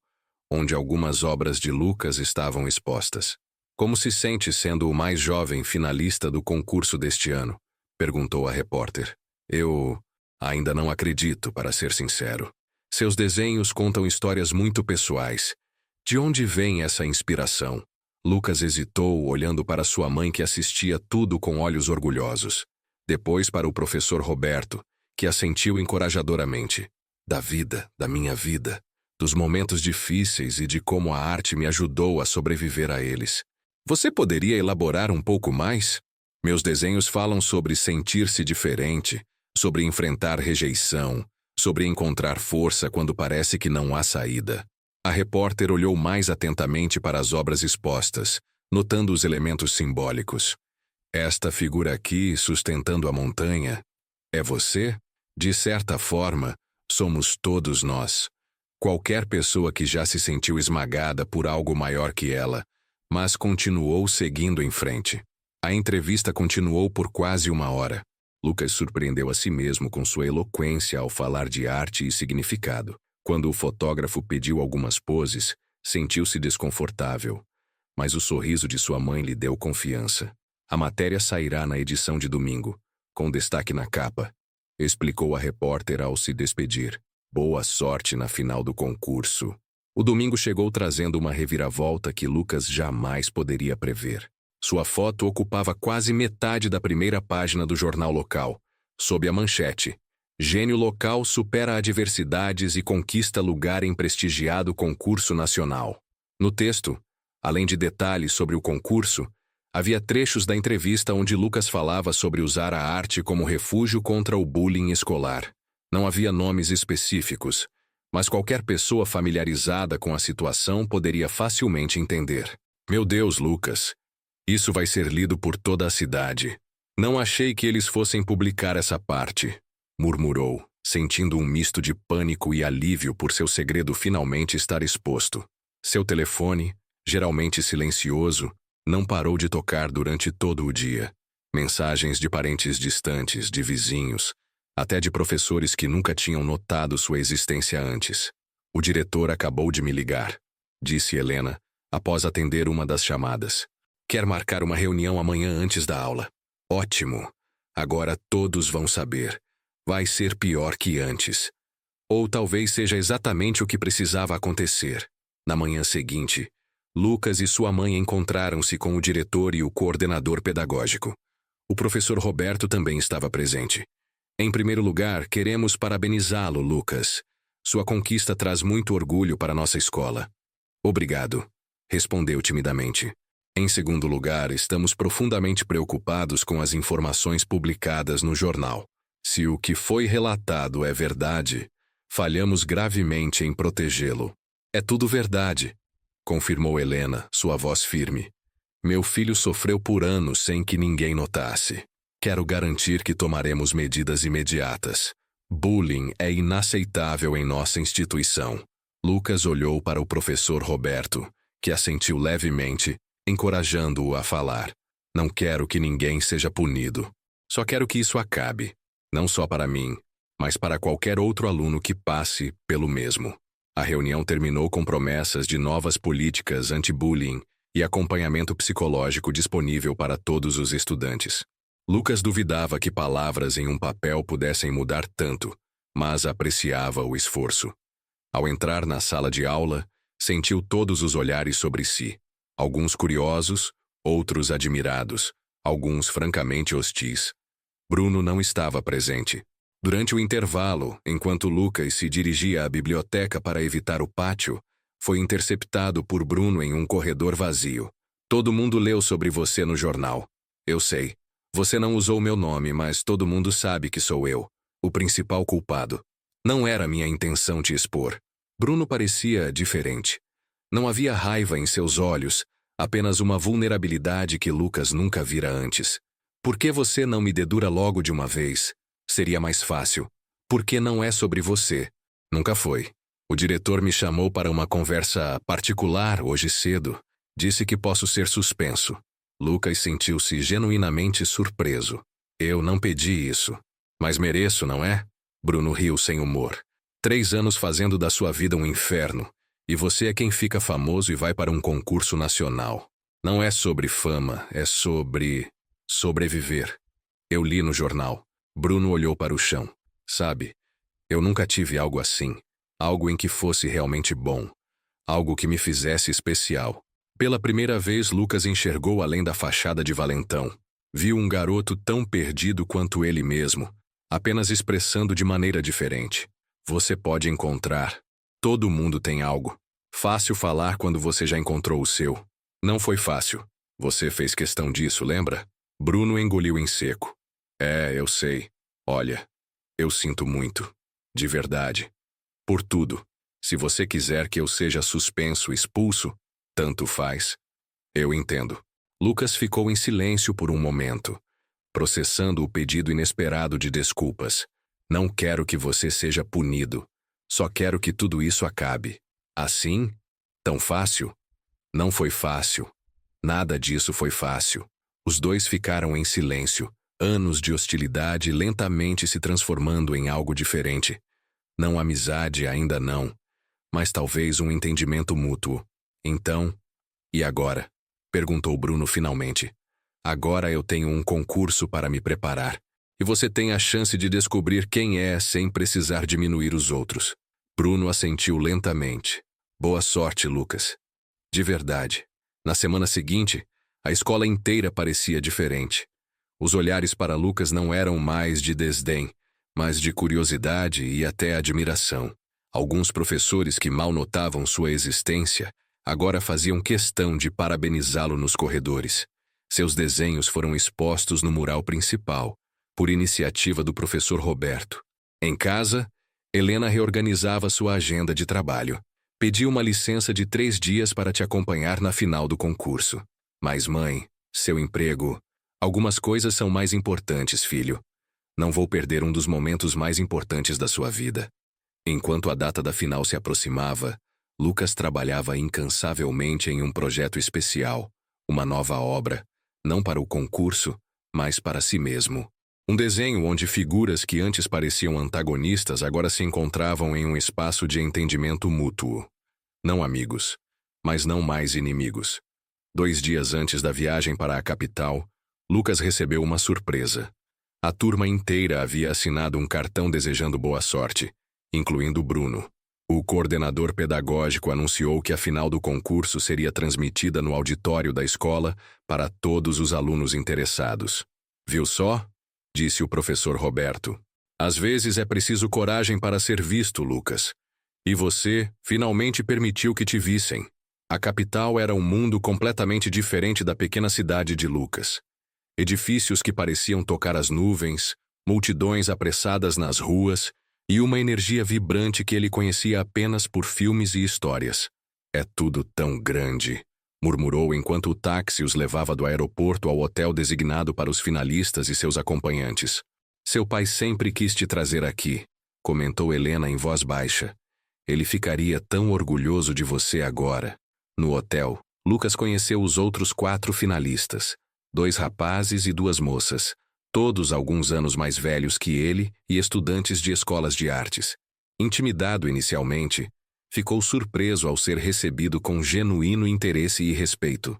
onde algumas obras de Lucas estavam expostas. Como se sente sendo o mais jovem finalista do concurso deste ano? Perguntou a repórter. Eu ainda não acredito, para ser sincero. Seus desenhos contam histórias muito pessoais. De onde vem essa inspiração? Lucas hesitou, olhando para sua mãe que assistia tudo com olhos orgulhosos. Depois para o professor Roberto, que assentiu encorajadoramente. Da vida, da minha vida, dos momentos difíceis e de como a arte me ajudou a sobreviver a eles. Você poderia elaborar um pouco mais? Meus desenhos falam sobre sentir-se diferente, sobre enfrentar rejeição, sobre encontrar força quando parece que não há saída. A repórter olhou mais atentamente para as obras expostas, notando os elementos simbólicos. Esta figura aqui, sustentando a montanha, é você? De certa forma, somos todos nós. Qualquer pessoa que já se sentiu esmagada por algo maior que ela, mas continuou seguindo em frente. A entrevista continuou por quase 1 hora. Lucas surpreendeu a si mesmo com sua eloquência ao falar de arte e significado. Quando o fotógrafo pediu algumas poses, sentiu-se desconfortável. Mas o sorriso de sua mãe lhe deu confiança. A matéria sairá na edição de domingo, com destaque na capa, explicou a repórter ao se despedir. Boa sorte na final do concurso. O domingo chegou trazendo uma reviravolta que Lucas jamais poderia prever. Sua foto ocupava quase metade da primeira página do jornal local, sob a manchete: Gênio local supera adversidades e conquista lugar em prestigiado concurso nacional. No texto, além de detalhes sobre o concurso, havia trechos da entrevista onde Lucas falava sobre usar a arte como refúgio contra o bullying escolar. Não havia nomes específicos, mas qualquer pessoa familiarizada com a situação poderia facilmente entender. Meu Deus, Lucas, isso vai ser lido por toda a cidade. Não achei que eles fossem publicar essa parte, murmurou. sentindo um misto de pânico e alívio por seu segredo finalmente estar exposto. Seu telefone, geralmente silencioso, não parou de tocar durante todo o dia. Mensagens de parentes distantes, de vizinhos, até de professores que nunca tinham notado sua existência antes. O diretor acabou de me ligar, disse Helena, após atender uma das chamadas. Quer marcar uma reunião amanhã antes da aula? Ótimo. Agora todos vão saber. Vai ser pior que antes. Ou talvez seja exatamente o que precisava acontecer. Na manhã seguinte, Lucas e sua mãe encontraram-se com o diretor e o coordenador pedagógico. O professor Roberto também estava presente. Em primeiro lugar, queremos parabenizá-lo, Lucas. Sua conquista traz muito orgulho para nossa escola. Obrigado, respondeu timidamente. Em segundo lugar, estamos profundamente preocupados com as informações publicadas no jornal. Se o que foi relatado é verdade, falhamos gravemente em protegê-lo. É tudo verdade, confirmou Helena, sua voz firme. Meu filho sofreu por anos sem que ninguém notasse. Quero garantir que tomaremos medidas imediatas. Bullying é inaceitável em nossa instituição. Lucas olhou para o professor Roberto, que assentiu levemente, encorajando-o a falar. Não quero que ninguém seja punido. Só quero que isso acabe. Não só para mim, mas para qualquer outro aluno que passe pelo mesmo. A reunião terminou com promessas de novas políticas anti-bullying e acompanhamento psicológico disponível para todos os estudantes. Lucas duvidava que palavras em um papel pudessem mudar tanto, mas apreciava o esforço. Ao entrar na sala de aula, sentiu todos os olhares sobre si, alguns curiosos, outros admirados, alguns francamente hostis. Bruno não estava presente. Durante o intervalo, enquanto Lucas se dirigia à biblioteca para evitar o pátio, foi interceptado por Bruno em um corredor vazio. Todo mundo leu sobre você no jornal. Eu sei. Você não usou meu nome, mas todo mundo sabe que sou eu, o principal culpado. Não era minha intenção te expor. Bruno parecia diferente. Não havia raiva em seus olhos, apenas uma vulnerabilidade que Lucas nunca vira antes. Por que você não me dedura logo de uma vez? Seria mais fácil. Porque não é sobre você. Nunca foi. O diretor me chamou para uma conversa particular hoje cedo. Disse que posso ser suspenso. Lucas sentiu-se genuinamente surpreso. Eu não pedi isso. Mas mereço, não é? Bruno riu sem humor. 3 anos fazendo da sua vida um inferno. E você é quem fica famoso e vai para um concurso nacional. Não é sobre fama, é sobre sobreviver. Eu li no jornal. Bruno olhou para o chão. Sabe, eu nunca tive algo assim. Algo em que fosse realmente bom. Algo que me fizesse especial. Pela primeira vez, Lucas enxergou além da fachada de valentão. Viu um garoto tão perdido quanto ele mesmo, apenas expressando de maneira diferente. Você pode encontrar. Todo mundo tem algo. Fácil falar quando você já encontrou o seu. Não foi fácil. Você fez questão disso, lembra? Bruno engoliu em seco. Eu sei. Olha, eu sinto muito. De verdade. Por tudo. Se você quiser que eu seja suspenso, expulso, tanto faz. Eu entendo. Lucas ficou em silêncio por um momento, processando o pedido inesperado de desculpas. Não quero que você seja punido. Só quero que tudo isso acabe. Assim? Tão fácil? Não foi fácil. Nada disso foi fácil. Os dois ficaram em silêncio, anos de hostilidade lentamente se transformando em algo diferente. Não amizade, ainda não, mas talvez um entendimento mútuo. Então, e agora? Perguntou Bruno finalmente. Agora eu tenho um concurso para me preparar. E você tem a chance de descobrir quem é sem precisar diminuir os outros. Bruno assentiu lentamente. Boa sorte, Lucas. De verdade. Na semana seguinte, a escola inteira parecia diferente. Os olhares para Lucas não eram mais de desdém, mas de curiosidade e até admiração. Alguns professores que mal notavam sua existência agora faziam questão de parabenizá-lo nos corredores. Seus desenhos foram expostos no mural principal, por iniciativa do professor Roberto. Em casa, Helena reorganizava sua agenda de trabalho. Pediu uma licença de 3 dias para te acompanhar na final do concurso. Mas mãe, seu emprego... Algumas coisas são mais importantes, filho. Não vou perder um dos momentos mais importantes da sua vida. Enquanto a data da final se aproximava, Lucas trabalhava incansavelmente em um projeto especial, uma nova obra, não para o concurso, mas para si mesmo. Um desenho onde figuras que antes pareciam antagonistas agora se encontravam em um espaço de entendimento mútuo. Não amigos, mas não mais inimigos. 2 dias antes da viagem para a capital, Lucas recebeu uma surpresa. A turma inteira havia assinado um cartão desejando boa sorte, incluindo Bruno. O coordenador pedagógico anunciou que a final do concurso seria transmitida no auditório da escola para todos os alunos interessados. Viu só? Disse o professor Roberto. Às vezes é preciso coragem para ser visto, Lucas. E você finalmente permitiu que te vissem. A capital era um mundo completamente diferente da pequena cidade de Lucas. Edifícios que pareciam tocar as nuvens, multidões apressadas nas ruas e uma energia vibrante que ele conhecia apenas por filmes e histórias. É tudo tão grande, murmurou enquanto o táxi os levava do aeroporto ao hotel designado para os finalistas e seus acompanhantes. Seu pai sempre quis te trazer aqui, comentou Helena em voz baixa. Ele ficaria tão orgulhoso de você agora. No hotel, Lucas conheceu os outros 4 finalistas, 2 rapazes e 2 moças, todos alguns anos mais velhos que ele e estudantes de escolas de artes. Intimidado inicialmente, ficou surpreso ao ser recebido com genuíno interesse e respeito.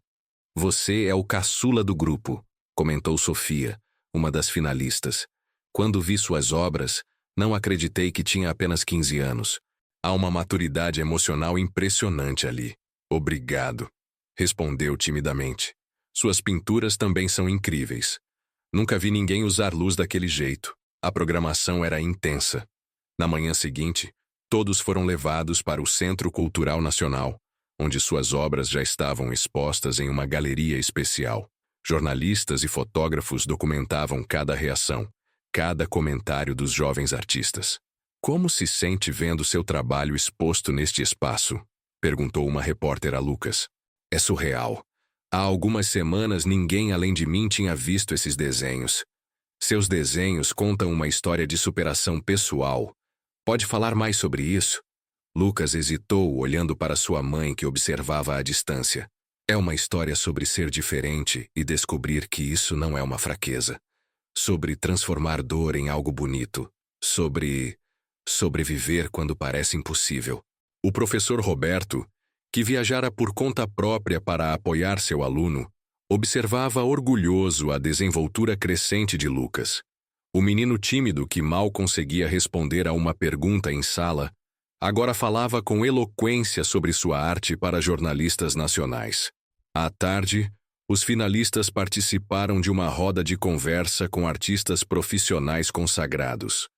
Você é o caçula do grupo, comentou Sofia, uma das finalistas. Quando vi suas obras, não acreditei que tinha apenas 15 anos. Há uma maturidade emocional impressionante ali. Obrigado, respondeu timidamente. Suas pinturas também são incríveis. Nunca vi ninguém usar luz daquele jeito. A programação era intensa. Na manhã seguinte, todos foram levados para o Centro Cultural Nacional, onde suas obras já estavam expostas em uma galeria especial. Jornalistas e fotógrafos documentavam cada reação, cada comentário dos jovens artistas. Como se sente vendo seu trabalho exposto neste espaço? Perguntou uma repórter a Lucas. É surreal. Há algumas semanas ninguém além de mim tinha visto esses desenhos. Seus desenhos contam uma história de superação pessoal. Pode falar mais sobre isso? Lucas hesitou, olhando para sua mãe que observava à distância. É uma história sobre ser diferente e descobrir que isso não é uma fraqueza. Sobre transformar dor em algo bonito. Sobre sobreviver quando parece impossível. O professor Roberto, que viajara por conta própria para apoiar seu aluno, observava orgulhoso a desenvoltura crescente de Lucas. O menino tímido que mal conseguia responder a uma pergunta em sala, agora falava com eloquência sobre sua arte para jornalistas nacionais. À tarde, os finalistas participaram de uma roda de conversa com artistas profissionais consagrados.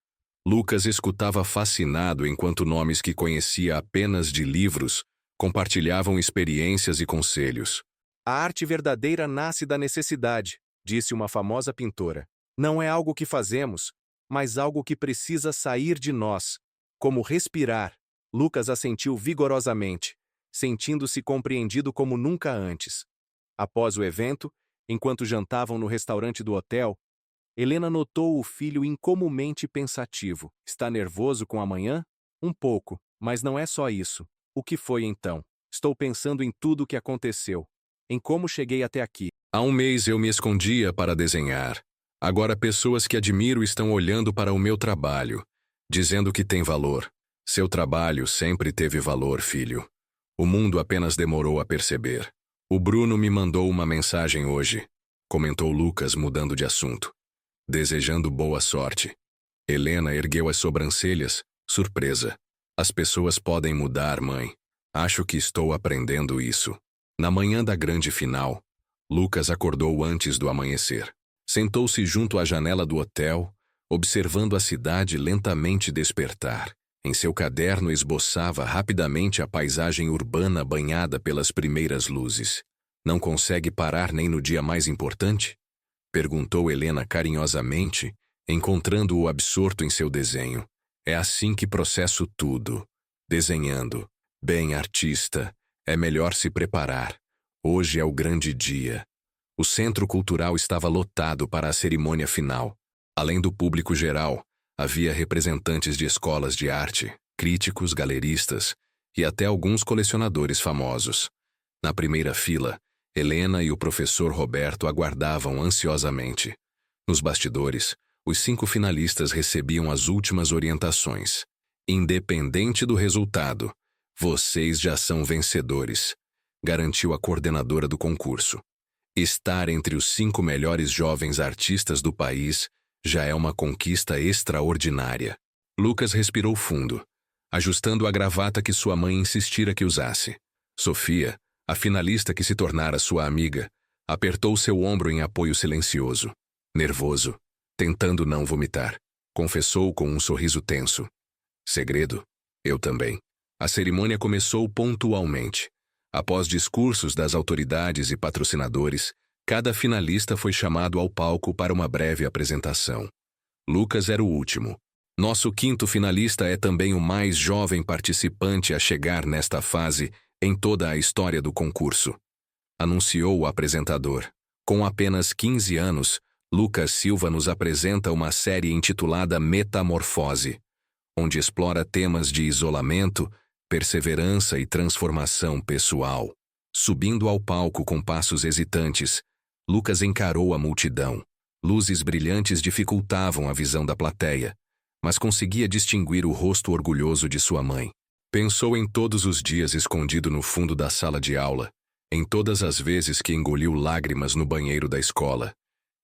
Lucas escutava fascinado enquanto nomes que conhecia apenas de livros compartilhavam experiências e conselhos. A arte verdadeira nasce da necessidade, disse uma famosa pintora. Não é algo que fazemos, mas algo que precisa sair de nós. Como respirar. Lucas assentiu vigorosamente, sentindo-se compreendido como nunca antes. Após o evento, enquanto jantavam no restaurante do hotel, Helena notou o filho incomumente pensativo. Está nervoso com amanhã? Um pouco, mas não é só isso. O que foi então? Estou pensando em tudo o que aconteceu. Em como cheguei até aqui. Há um mês eu me escondia para desenhar. Agora pessoas que admiro estão olhando para o meu trabalho, dizendo que tem valor. Seu trabalho sempre teve valor, filho. O mundo apenas demorou a perceber. O Bruno me mandou uma mensagem hoje, comentou Lucas, mudando de assunto. Desejando boa sorte. Helena ergueu as sobrancelhas, surpresa. As pessoas podem mudar, mãe. Acho que estou aprendendo isso. Na manhã da grande final, Lucas acordou antes do amanhecer. Sentou-se junto à janela do hotel, observando a cidade lentamente despertar. Em seu caderno esboçava rapidamente a paisagem urbana banhada pelas primeiras luzes. Não consegue parar nem no dia mais importante? Perguntou Helena carinhosamente, encontrando-o absorto em seu desenho. É assim que processo tudo. Desenhando. Bem, artista, é melhor se preparar. Hoje é o grande dia. O centro cultural estava lotado para a cerimônia final. Além do público geral, havia representantes de escolas de arte, críticos, galeristas e até alguns colecionadores famosos. Na primeira fila, Helena e o professor Roberto aguardavam ansiosamente. Nos bastidores, os 5 finalistas recebiam as últimas orientações. Independente do resultado, vocês já são vencedores, garantiu a coordenadora do concurso. Estar entre os 5 melhores jovens artistas do país já é uma conquista extraordinária. Lucas respirou fundo, ajustando a gravata que sua mãe insistira que usasse. Sofia, a finalista que se tornara sua amiga, apertou seu ombro em apoio silencioso. Nervoso, tentando não vomitar, confessou com um sorriso tenso. Segredo? Eu também. A cerimônia começou pontualmente. Após discursos das autoridades e patrocinadores, cada finalista foi chamado ao palco para uma breve apresentação. Lucas era o último. Nosso 5º finalista é também o mais jovem participante a chegar nesta fase em toda a história do concurso, anunciou o apresentador. Com apenas 15 anos, Lucas Silva nos apresenta uma série intitulada Metamorfose, onde explora temas de isolamento, perseverança e transformação pessoal. Subindo ao palco com passos hesitantes, Lucas encarou a multidão. Luzes brilhantes dificultavam a visão da plateia, mas conseguia distinguir o rosto orgulhoso de sua mãe. Pensou em todos os dias escondido no fundo da sala de aula, em todas as vezes que engoliu lágrimas no banheiro da escola,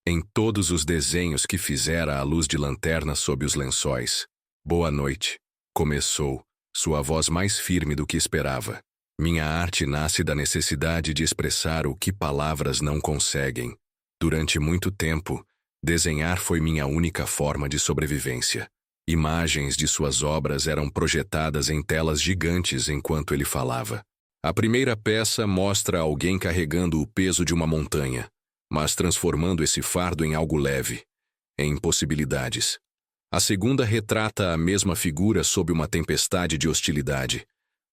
em todos os desenhos que fizera à luz de lanterna sob os lençóis. Boa noite, começou, sua voz mais firme do que esperava. Minha arte nasce da necessidade de expressar o que palavras não conseguem. Durante muito tempo, desenhar foi minha única forma de sobrevivência. Imagens de suas obras eram projetadas em telas gigantes enquanto ele falava. A primeira peça mostra alguém carregando o peso de uma montanha, mas transformando esse fardo em algo leve, em possibilidades. A segunda retrata a mesma figura sob uma tempestade de hostilidade,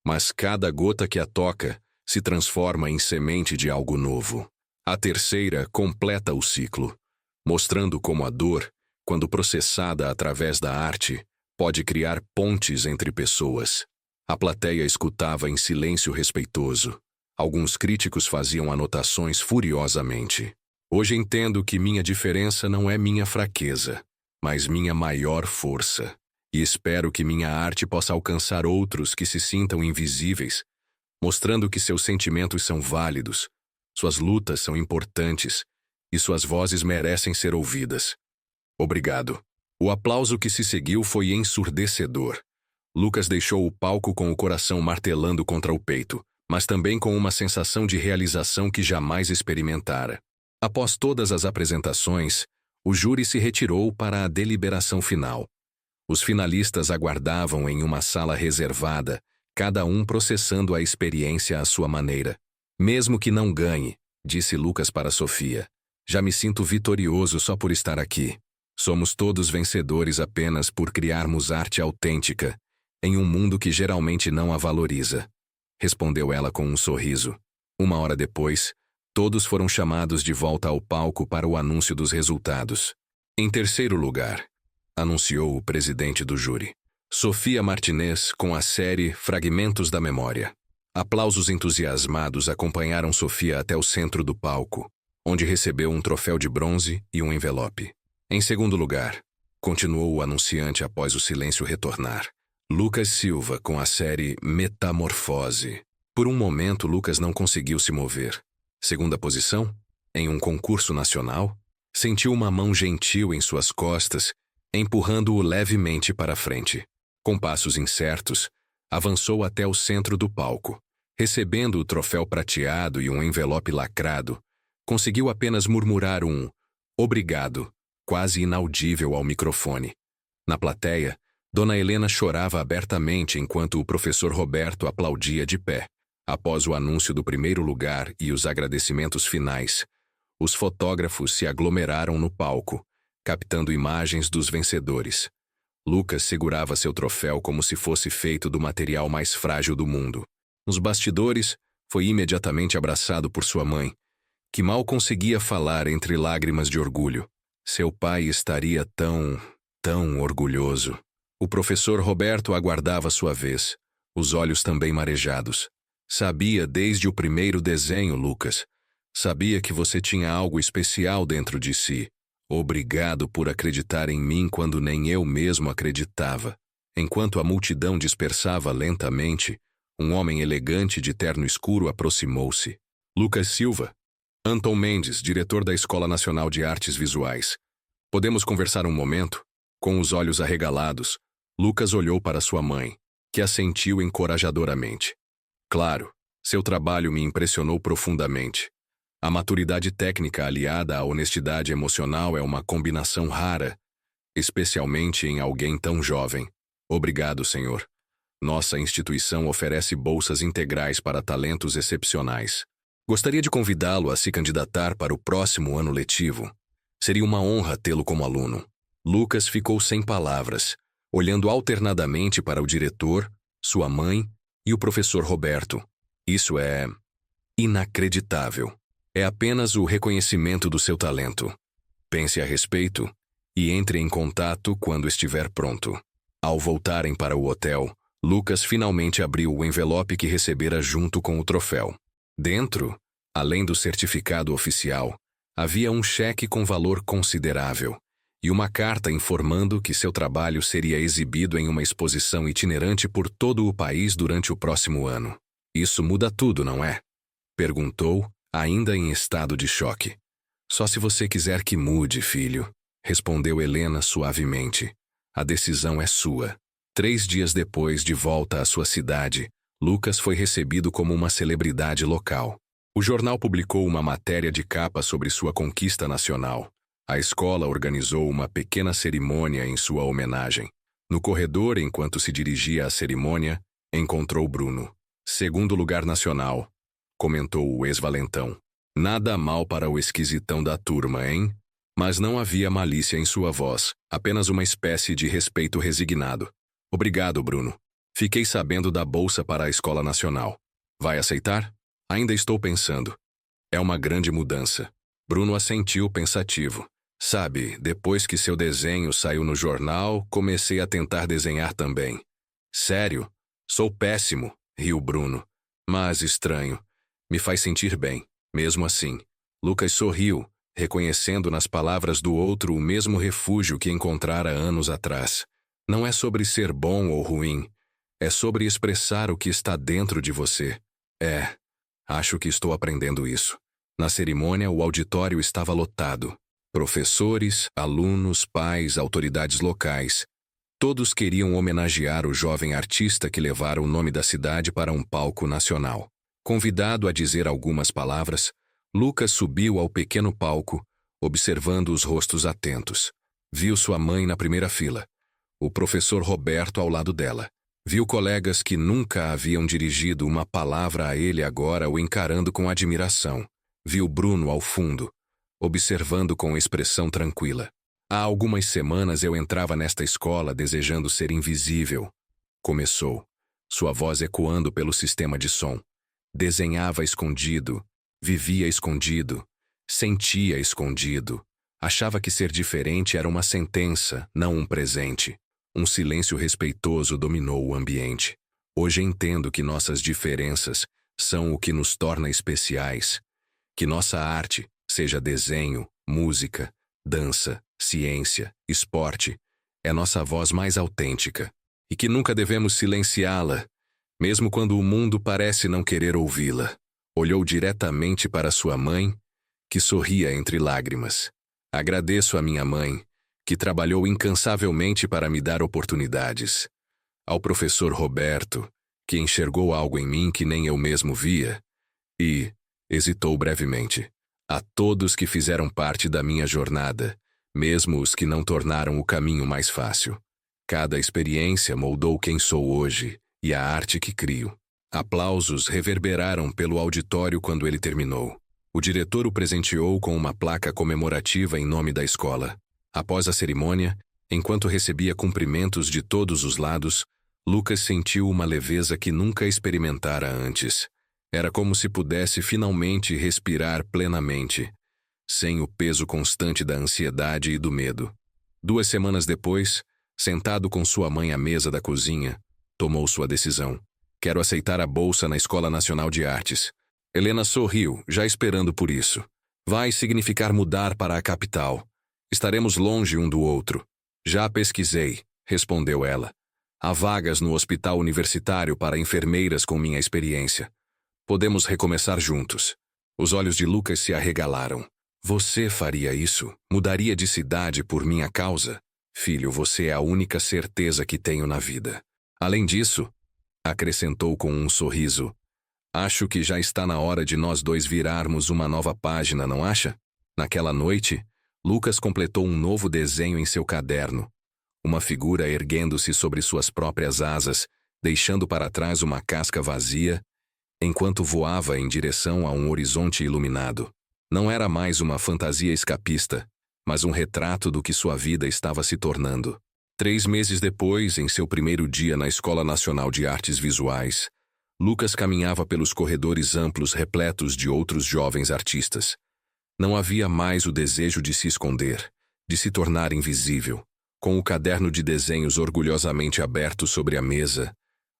mas cada gota que a toca se transforma em semente de algo novo. A terceira completa o ciclo, mostrando como a dor, quando processada através da arte, pode criar pontes entre pessoas. A plateia escutava em silêncio respeitoso. Alguns críticos faziam anotações furiosamente. Hoje entendo que minha diferença não é minha fraqueza, mas minha maior força. E espero que minha arte possa alcançar outros que se sintam invisíveis, mostrando que seus sentimentos são válidos, suas lutas são importantes e suas vozes merecem ser ouvidas. Obrigado. O aplauso que se seguiu foi ensurdecedor. Lucas deixou o palco com o coração martelando contra o peito, mas também com uma sensação de realização que jamais experimentara. Após todas as apresentações, o júri se retirou para a deliberação final. Os finalistas aguardavam em uma sala reservada, cada um processando a experiência à sua maneira. Mesmo que não ganhe, disse Lucas para Sofia, já me sinto vitorioso só por estar aqui. Somos todos vencedores apenas por criarmos arte autêntica, em um mundo que geralmente não a valoriza. Respondeu ela com um sorriso. 1 hora depois, todos foram chamados de volta ao palco para o anúncio dos resultados. Em terceiro lugar, anunciou o presidente do júri, Sofia Martinez com a série Fragmentos da Memória. Aplausos entusiasmados acompanharam Sofia até o centro do palco, onde recebeu um troféu de bronze e um envelope. Em segundo lugar, continuou o anunciante após o silêncio retornar, Lucas Silva com a série Metamorfose. Por um momento, Lucas não conseguiu se mover. Segunda posição, em um concurso nacional, sentiu uma mão gentil em suas costas, empurrando-o levemente para a frente. Com passos incertos, avançou até o centro do palco. Recebendo o troféu prateado e um envelope lacrado, conseguiu apenas murmurar um "obrigado", quase inaudível ao microfone. Na plateia, Dona Helena chorava abertamente enquanto o professor Roberto aplaudia de pé. Após o anúncio do primeiro lugar e os agradecimentos finais, os fotógrafos se aglomeraram no palco, captando imagens dos vencedores. Lucas segurava seu troféu como se fosse feito do material mais frágil do mundo. Nos bastidores, foi imediatamente abraçado por sua mãe, que mal conseguia falar entre lágrimas de orgulho. Seu pai estaria tão orgulhoso. O professor Roberto aguardava sua vez, os olhos também marejados. Sabia desde o primeiro desenho, Lucas. Sabia que você tinha algo especial dentro de si. Obrigado por acreditar em mim quando nem eu mesmo acreditava. Enquanto a multidão dispersava lentamente, um homem elegante de terno escuro aproximou-se. Lucas Silva. Anton Mendes, diretor da Escola Nacional de Artes Visuais. Podemos conversar um momento? Com os olhos arregalados, Lucas olhou para sua mãe, que assentiu encorajadoramente. Claro, seu trabalho me impressionou profundamente. A maturidade técnica aliada à honestidade emocional é uma combinação rara, especialmente em alguém tão jovem. Obrigado, senhor. Nossa instituição oferece bolsas integrais para talentos excepcionais. Gostaria de convidá-lo a se candidatar para o próximo ano letivo. Seria uma honra tê-lo como aluno. Lucas ficou sem palavras, olhando alternadamente para o diretor, sua mãe e o professor Roberto. Isso é inacreditável. É apenas o reconhecimento do seu talento. Pense a respeito e entre em contato quando estiver pronto. Ao voltarem para o hotel, Lucas finalmente abriu o envelope que recebera junto com o troféu. Dentro, além do certificado oficial, havia um cheque com valor considerável e uma carta informando que seu trabalho seria exibido em uma exposição itinerante por todo o país durante o próximo ano. Isso muda tudo, não é? Perguntou, ainda em estado de choque. Só se você quiser que mude, filho, respondeu Helena suavemente. A decisão é sua. 3 dias depois, de volta à sua cidade, Lucas foi recebido como uma celebridade local. O jornal publicou uma matéria de capa sobre sua conquista nacional. A escola organizou uma pequena cerimônia em sua homenagem. No corredor, enquanto se dirigia à cerimônia, encontrou Bruno. 2º lugar nacional, comentou o ex-valentão. Nada mal para o esquisitão da turma, hein? Mas não havia malícia em sua voz, apenas uma espécie de respeito resignado. Obrigado, Bruno. Fiquei sabendo da bolsa para a Escola Nacional. Vai aceitar? Ainda estou pensando. É uma grande mudança. Bruno assentiu pensativo. Sabe, depois que seu desenho saiu no jornal, comecei a tentar desenhar também. Sério? Sou péssimo, riu Bruno. Mas estranho. Me faz sentir bem, mesmo assim. Lucas sorriu, reconhecendo nas palavras do outro o mesmo refúgio que encontrara anos atrás. Não é sobre ser bom ou ruim. É sobre expressar o que está dentro de você. Acho que estou aprendendo isso. Na cerimônia, o auditório estava lotado. Professores, alunos, pais, autoridades locais. Todos queriam homenagear o jovem artista que levara o nome da cidade para um palco nacional. Convidado a dizer algumas palavras, Lucas subiu ao pequeno palco, observando os rostos atentos. Viu sua mãe na primeira fila, o professor Roberto ao lado dela. Viu colegas que nunca haviam dirigido uma palavra a ele agora o encarando com admiração. Viu Bruno ao fundo, observando com expressão tranquila. Há algumas semanas eu entrava nesta escola desejando ser invisível. Começou, sua voz ecoando pelo sistema de som. Desenhava escondido, vivia escondido, sentia escondido. Achava que ser diferente era uma sentença, não um presente. Um silêncio respeitoso dominou o ambiente. Hoje entendo que nossas diferenças são o que nos torna especiais. Que nossa arte, seja desenho, música, dança, ciência, esporte, é nossa voz mais autêntica. E que nunca devemos silenciá-la, mesmo quando o mundo parece não querer ouvi-la. Olhou diretamente para sua mãe, que sorria entre lágrimas. Agradeço a minha mãe, que trabalhou incansavelmente para me dar oportunidades. Ao professor Roberto, que enxergou algo em mim que nem eu mesmo via. E hesitou brevemente. A todos que fizeram parte da minha jornada, mesmo os que não tornaram o caminho mais fácil. Cada experiência moldou quem sou hoje e a arte que crio. Aplausos reverberaram pelo auditório quando ele terminou. O diretor o presenteou com uma placa comemorativa em nome da escola. Após a cerimônia, enquanto recebia cumprimentos de todos os lados, Lucas sentiu uma leveza que nunca experimentara antes. Era como se pudesse finalmente respirar plenamente. sem o peso constante da ansiedade e do medo. 2 semanas depois, sentado com sua mãe à mesa da cozinha, tomou sua decisão. Quero aceitar a bolsa na Escola Nacional de Artes. Helena sorriu, já esperando por isso. Vai significar mudar para a capital. Estaremos longe um do outro. Já pesquisei, respondeu ela. Há vagas no hospital universitário para enfermeiras com minha experiência. Podemos recomeçar juntos. Os olhos de Lucas se arregalaram. Você faria isso? Mudaria de cidade por minha causa? Filho, você é a única certeza que tenho na vida. Além disso, acrescentou com um sorriso, acho que já está na hora de nós dois virarmos uma nova página, não acha? Naquela noite, Lucas completou um novo desenho em seu caderno. Uma figura erguendo-se sobre suas próprias asas, deixando para trás uma casca vazia, enquanto voava em direção a um horizonte iluminado. Não era mais uma fantasia escapista, mas um retrato do que sua vida estava se tornando. 3 meses depois, em seu primeiro dia na Escola Nacional de Artes Visuais, Lucas caminhava pelos corredores amplos repletos de outros jovens artistas. Não havia mais o desejo de se esconder, de se tornar invisível. Com o caderno de desenhos orgulhosamente aberto sobre a mesa,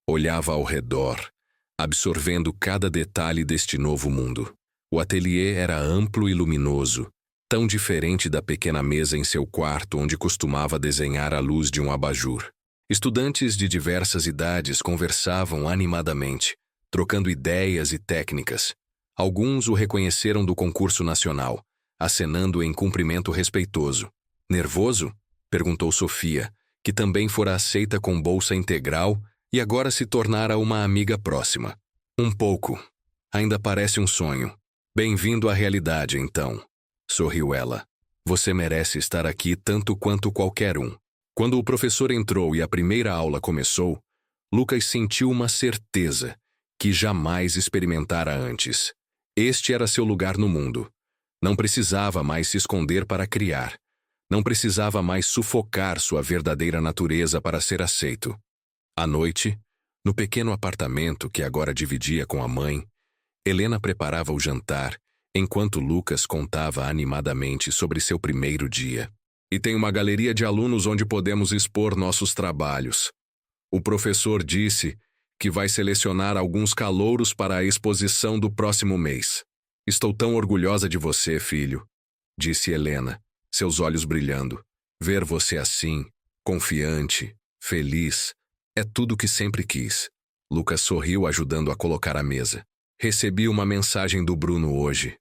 olhava ao redor, absorvendo cada detalhe deste novo mundo. O ateliê era amplo e luminoso, tão diferente da pequena mesa em seu quarto onde costumava desenhar à luz de um abajur. Estudantes de diversas idades conversavam animadamente, trocando ideias e técnicas. Alguns o reconheceram do concurso nacional, acenando em cumprimento respeitoso. Nervoso? Perguntou Sofia, que também fora aceita com bolsa integral e agora se tornara uma amiga próxima. Um pouco. Ainda parece um sonho. Bem-vindo à realidade, então. Sorriu ela. Você merece estar aqui tanto quanto qualquer um. Quando o professor entrou e a primeira aula começou, Lucas sentiu uma certeza que jamais experimentara antes. Este era seu lugar no mundo. Não precisava mais se esconder para criar. Não precisava mais sufocar sua verdadeira natureza para ser aceito. À noite, no pequeno apartamento que agora dividia com a mãe, Helena preparava o jantar, enquanto Lucas contava animadamente sobre seu primeiro dia. E tem uma galeria de alunos onde podemos expor nossos trabalhos. O professor disse que vai selecionar alguns calouros para a exposição do próximo mês. Estou tão orgulhosa de você, filho, disse Helena, seus olhos brilhando. Ver você assim, confiante, feliz, é tudo o que sempre quis. Lucas sorriu ajudando a colocar a mesa. Recebi uma mensagem do Bruno hoje,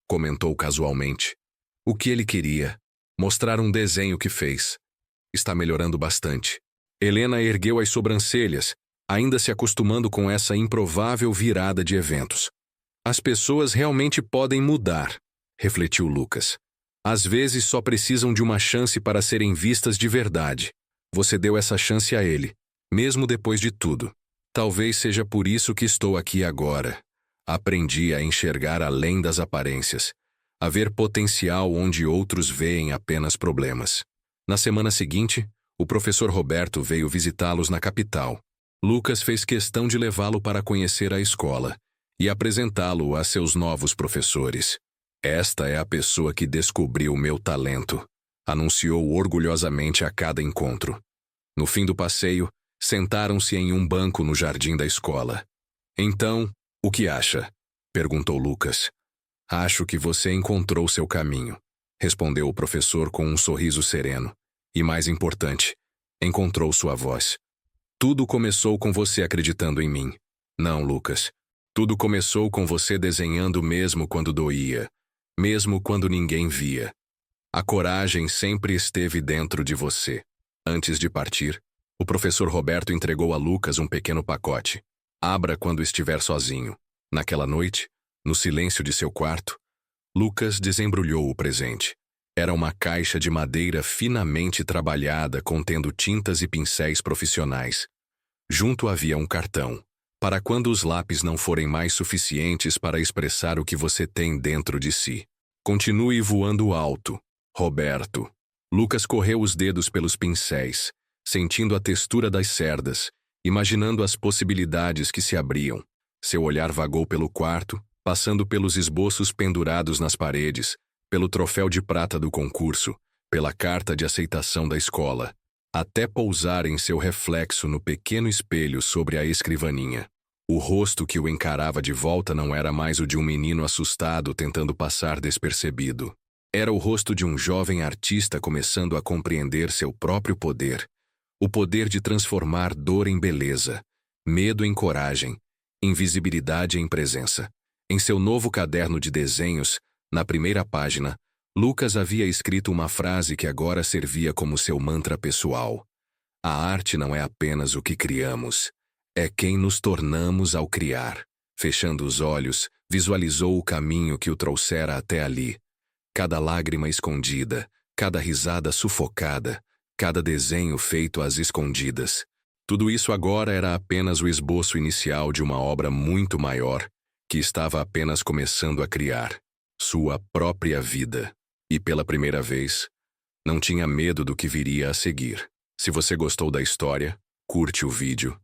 comentou casualmente. O que ele queria? Mostrar um desenho que fez. Está melhorando bastante. Helena ergueu as sobrancelhas, ainda se acostumando com essa improvável virada de eventos. As pessoas realmente podem mudar, refletiu Lucas. Às vezes só precisam de uma chance para serem vistas de verdade. Você deu essa chance a ele, mesmo depois de tudo. Talvez seja por isso que estou aqui agora. Aprendi a enxergar além das aparências, a ver potencial onde outros veem apenas problemas. Na semana seguinte, o professor Roberto veio visitá-los na capital. Lucas fez questão de levá-lo para conhecer a escola e apresentá-lo a seus novos professores. Esta é a pessoa que descobriu meu talento, anunciou orgulhosamente a cada encontro. No fim do passeio, sentaram-se em um banco no jardim da escola. Então, o que acha? Perguntou Lucas. Acho que você encontrou seu caminho, respondeu o professor com um sorriso sereno. E mais importante, encontrou sua voz. Tudo começou com você acreditando em mim. Não, Lucas. Tudo começou com você desenhando mesmo quando doía, mesmo quando ninguém via. A coragem sempre esteve dentro de você. Antes de partir, o professor Roberto entregou a Lucas um pequeno pacote. Abra quando estiver sozinho. Naquela noite, no silêncio de seu quarto, Lucas desembrulhou o presente. Era uma caixa de madeira finamente trabalhada contendo tintas e pincéis profissionais. Junto havia um cartão, para quando os lápis não forem mais suficientes para expressar o que você tem dentro de si. Continue voando alto, Roberto. Lucas correu os dedos pelos pincéis, sentindo a textura das cerdas, imaginando as possibilidades que se abriam. Seu olhar vagou pelo quarto, passando pelos esboços pendurados nas paredes, pelo troféu de prata do concurso, pela carta de aceitação da escola, até pousar em seu reflexo no pequeno espelho sobre a escrivaninha. O rosto que o encarava de volta não era mais o de um menino assustado tentando passar despercebido. Era o rosto de um jovem artista começando a compreender seu próprio poder. O poder de transformar dor em beleza, medo em coragem, invisibilidade em presença. Em seu novo caderno de desenhos, na primeira página, Lucas havia escrito uma frase que agora servia como seu mantra pessoal. A arte não é apenas o que criamos, é quem nos tornamos ao criar. Fechando os olhos, visualizou o caminho que o trouxera até ali. Cada lágrima escondida, cada risada sufocada, cada desenho feito às escondidas. Tudo isso agora era apenas o esboço inicial de uma obra muito maior, que estava apenas começando a criar sua própria vida. E pela primeira vez, não tinha medo do que viria a seguir. Se você gostou da história, curte o vídeo,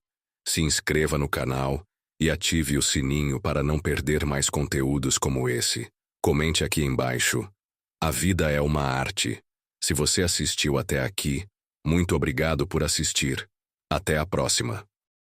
se inscreva no canal e ative o sininho para não perder mais conteúdos como esse. Comente aqui embaixo. A vida é uma arte. Se você assistiu até aqui, muito obrigado por assistir. Até a próxima.